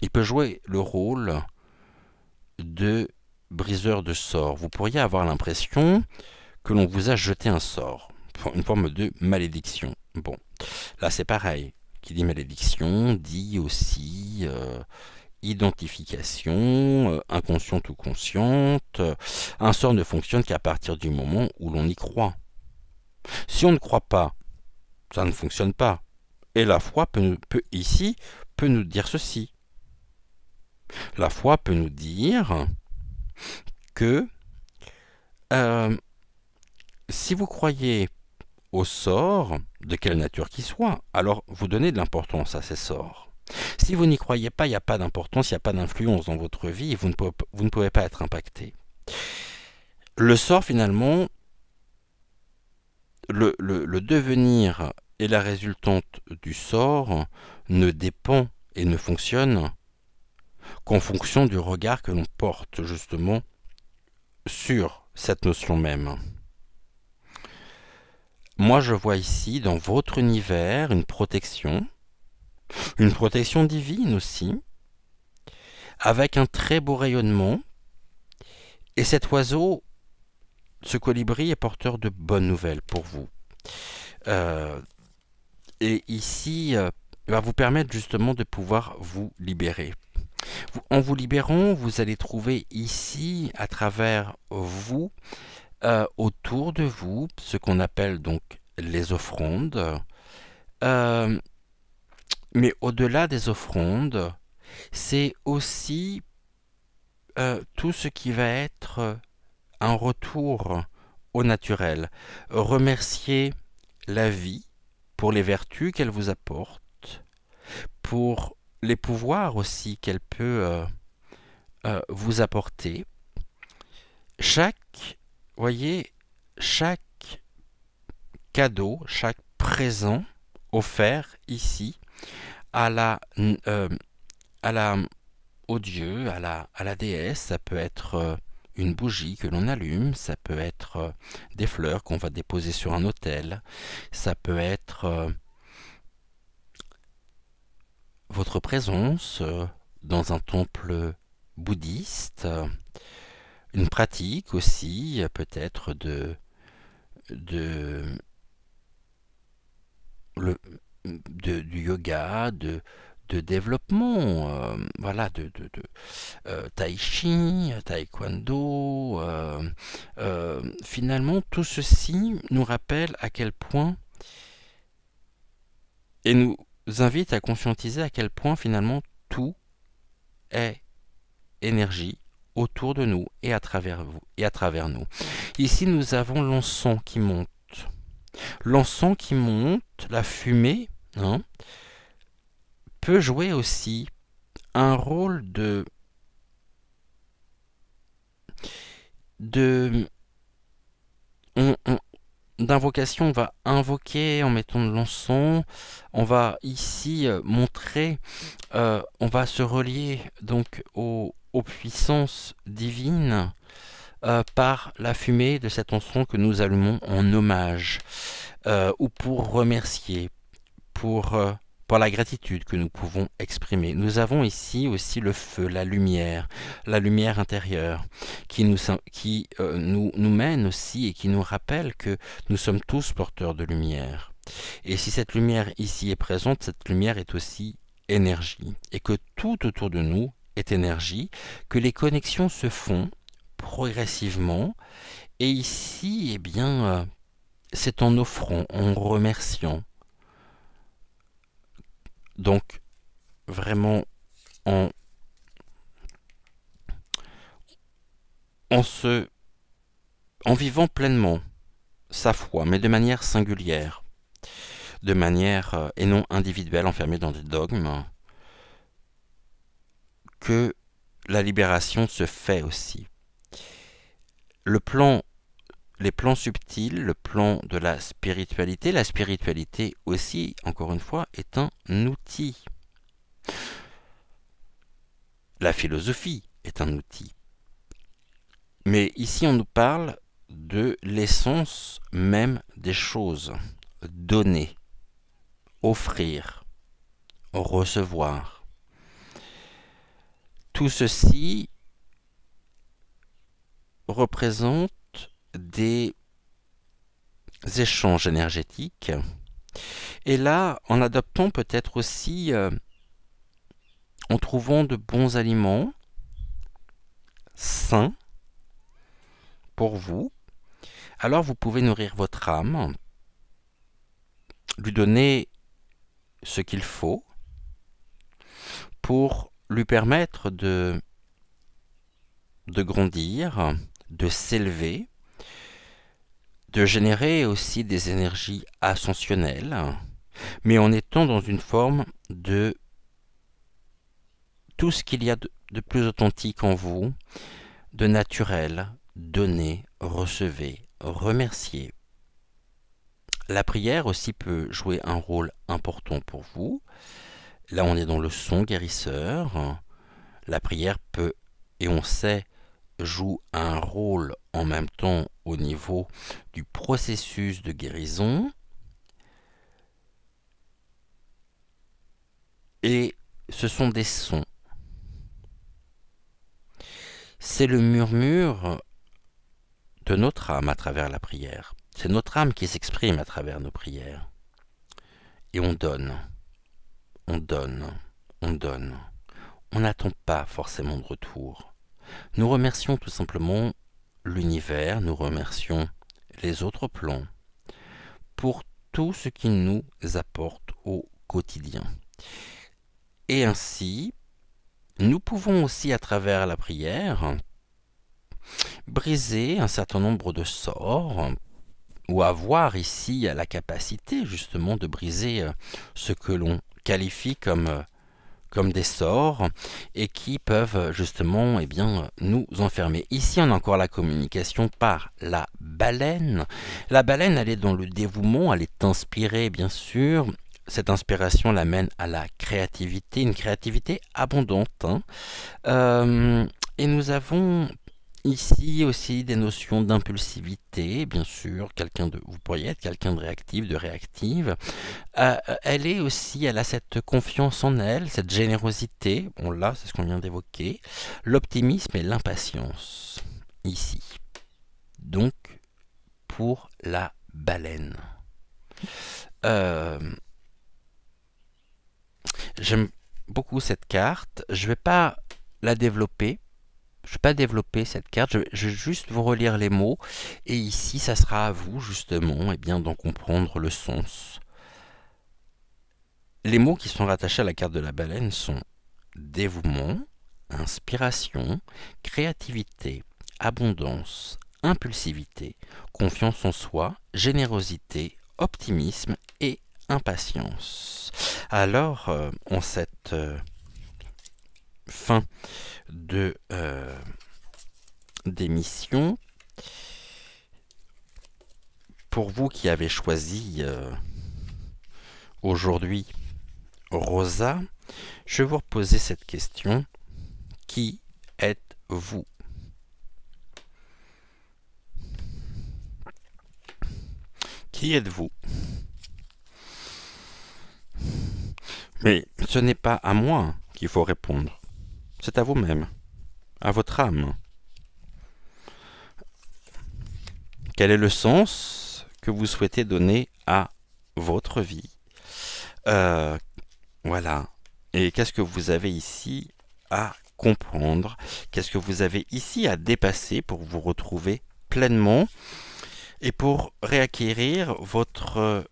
il peut jouer le rôle de briseur de sorts. Vous pourriez avoir l'impression que l'on vous a jeté un sort, une forme de malédiction. Bon, là c'est pareil. Qui dit malédiction dit aussi identification, inconsciente ou consciente. Un sort ne fonctionne qu'à partir du moment où l'on y croit. Si on ne croit pas, ça ne fonctionne pas. Et la foi peut nous dire ceci. La foi peut nous dire que si vous croyez aux sorts, de quelle nature qu'ils soient, alors vous donnez de l'importance à ces sorts. Si vous n'y croyez pas, il n'y a pas d'importance, il n'y a pas d'influence dans votre vie et vous ne pouvez pas être impacté. Le sort, finalement, le devenir et la résultante du sort ne dépend et ne fonctionne qu'en fonction du regard que l'on porte justement sur cette notion même. moi je vois ici dans votre univers une protection divine aussi, avec un très beau rayonnement. Et cet oiseau, ce colibri, est porteur de bonnes nouvelles pour vous. Euh, et ici, va vous permettre justement de pouvoir vous libérer. En vous libérant, vous allez trouver ici, à travers vous, autour de vous, ce qu'on appelle donc les offrandes. Euh, mais au-delà des offrandes, c'est aussi tout ce qui va être un retour au naturel. Remercier la vie pour les vertus qu'elle vous apporte, pour les pouvoirs aussi qu'elle peut vous apporter. Voyez, chaque cadeau, chaque présent offert ici à à la, au Dieu, à la déesse, ça peut être une bougie que l'on allume, ça peut être des fleurs qu'on va déposer sur un autel, ça peut être votre présence dans un temple bouddhiste, une pratique aussi peut-être de, le, du yoga, de développement, voilà, tai chi, taekwondo. Finalement, tout ceci nous rappelle à quel point, et nous invite à conscientiser à quel point finalement tout est énergie autour de nous et à travers vous et à travers nous. Ici, nous avons l'encens qui monte. L'encens qui monte, la fumée, hein, peut jouer aussi un rôle de d'invocation. On va invoquer en mettant de l'encens. On va ici montrer, on va se relier donc aux puissances divines par la fumée de cet encens que nous allumons en hommage ou pour remercier, pour la gratitude que nous pouvons exprimer. Nous avons ici aussi le feu, la lumière intérieure, nous mène aussi et qui nous rappelle que nous sommes tous porteurs de lumière. Et si cette lumière ici est présente, cette lumière est aussi énergie. Et que tout autour de nous est énergie, que les connexions se font progressivement. Et ici, eh bien, c'est en offrant, en remerciant. Donc, vraiment, en, en vivant pleinement sa foi, mais de manière singulière, de manière et non individuelle, enfermée dans des dogmes, que la libération se fait aussi. Les plans subtils, le plan de la spiritualité aussi, encore une fois, est un outil. La philosophie est un outil. Mais ici, on nous parle de l'essence même des choses. Donner, offrir, recevoir. Tout ceci représente des échanges énergétiques. Et là, en adoptant peut-être aussi, en trouvant de bons aliments sains pour vous, alors vous pouvez nourrir votre âme, lui donner ce qu'il faut pour lui permettre de grandir, de s'élever, de générer aussi des énergies ascensionnelles, mais en étant dans une forme de tout ce qu'il y a de plus authentique en vous, de naturel. Donnez, recevez, remerciez. La prière aussi peut jouer un rôle important pour vous. Là, on est dans le son guérisseur. La prière peut, et on sait, joue un rôle en même temps au niveau du processus de guérison. Et ce sont des sons. C'est le murmure de notre âme à travers la prière. C'est notre âme qui s'exprime à travers nos prières. Et on donne, on donne, on donne. On n'attend pas forcément de retour. Nous remercions tout simplement l'univers, nous remercions les autres plans pour tout ce qu'ils nous apportent au quotidien. Et ainsi, nous pouvons aussi, à travers la prière, briser un certain nombre de sorts, ou avoir ici la capacité justement de briser ce que l'on qualifie comme des sorts et qui peuvent justement nous enfermer. Ici, on a encore la communication par la baleine. La baleine, elle est dans le dévouement, elle est inspirée bien sûr. Cette inspiration l'amène à la créativité, une créativité abondante. Et nous avons ici aussi des notions d'impulsivité, bien sûr. Vous pourriez être quelqu'un de réactif, de réactive. Elle a cette confiance en elle, cette générosité. Bon là, c'est ce qu'on vient d'évoquer. L'optimisme et l'impatience, ici. Donc, pour la baleine. J'aime beaucoup cette carte. Je ne vais pas la développer. Je ne vais pas développer cette carte. Je vais juste vous relire les mots. Et ici, ça sera à vous, justement, d'en comprendre le sens. Les mots qui sont rattachés à la carte de la baleine sont dévouement, inspiration, créativité, abondance, impulsivité, confiance en soi, générosité, optimisme et impatience. Alors, en cette fin d'émission, pour vous qui avez choisi aujourd'hui Rosa, je vais vous reposer cette question. Qui êtes-vous? Qui êtes-vous? Mais ce n'est pas à moi qu'il faut répondre. C'est à vous-même, à votre âme. Quel est le sens que vous souhaitez donner à votre vie? Voilà. Et qu'est-ce que vous avez ici à comprendre? Qu'est-ce que vous avez ici à dépasser pour vous retrouver pleinement et pour réacquérir votre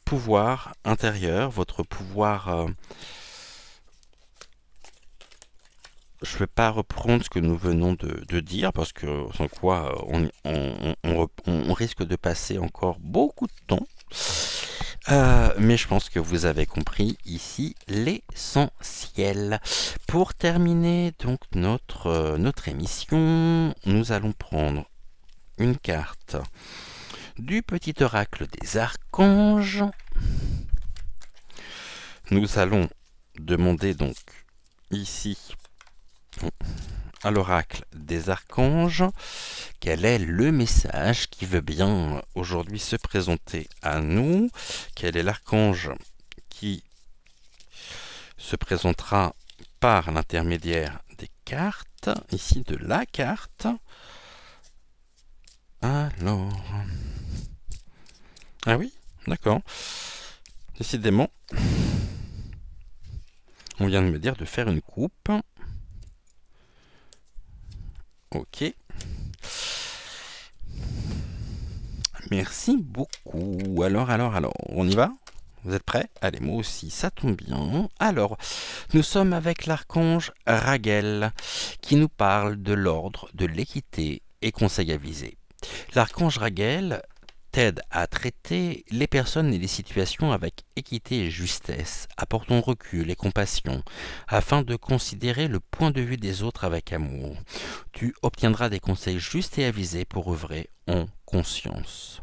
pouvoir intérieur, votre pouvoir... Je ne vais pas reprendre ce que nous venons de dire, parce que sans quoi on risque de passer encore beaucoup de temps. Mais je pense que vous avez compris ici l'essentiel. Pour terminer donc notre émission, nous allons prendre une carte du petit oracle des archanges. Nous allons demander donc ici à l'oracle des archanges quel est le message qui veut bien aujourd'hui se présenter à nous, quel est l'archange qui se présentera par l'intermédiaire des cartes, ici de la carte. Alors... Ah oui, d'accord. Décidément, on vient de me dire de faire une coupe. Ok. Merci beaucoup. Alors, on y va? Vous êtes prêts? Allez, moi aussi, ça tombe bien. Alors, nous sommes avec l'archange Raguel, qui nous parle de l'ordre, de l'équité et conseil avisé. L'archange Raguel t'aide à traiter les personnes et les situations avec équité et justesse, apportant recul et compassion, afin de considérer le point de vue des autres avec amour. Tu obtiendras des conseils justes et avisés pour œuvrer en conscience.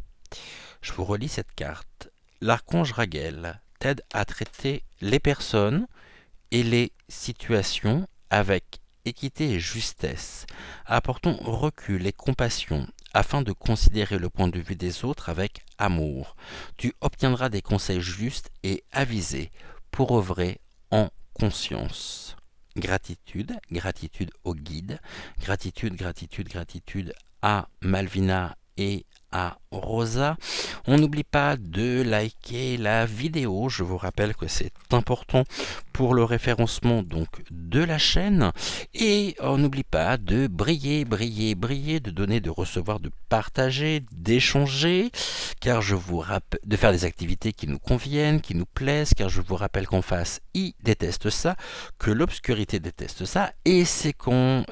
Je vous relis cette carte. L'archange Raguel t'aide à traiter les personnes et les situations avec équité et justesse, apportant recul et compassion, afin de considérer le point de vue des autres avec amour. Tu obtiendras des conseils justes et avisés pour œuvrer en conscience. Gratitude, gratitude au guide, gratitude, gratitude, gratitude à Malvina et à Rosa. On n'oublie pas de liker la vidéo, je vous rappelle que c'est important pour le référencement donc de la chaîne, et on n'oublie pas de briller, briller, briller, de donner, de recevoir, de partager, d'échanger, car je vous rappelle de faire des activités qui nous conviennent, qui nous plaisent, car je vous rappelle qu'en face, il déteste ça, que l'obscurité déteste ça, et c'est en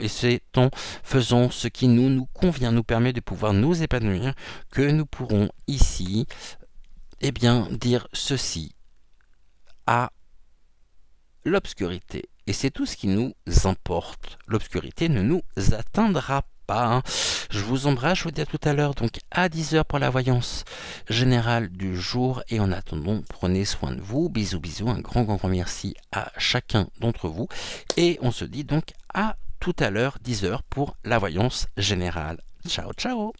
faisant ce qui nous convient, nous permet de pouvoir nous épanouir, que nous pourrons ici, eh bien, dire ceci à l'obscurité. Et c'est tout ce qui nous importe. L'obscurité ne nous atteindra pas. Je vous embrasse, je vous dis à tout à l'heure, donc à 10h pour la voyance générale du jour. Et en attendant, prenez soin de vous. Bisous, bisous. Un grand, grand, grand merci à chacun d'entre vous. Et on se dit donc à tout à l'heure, 10h pour la voyance générale. Ciao, ciao.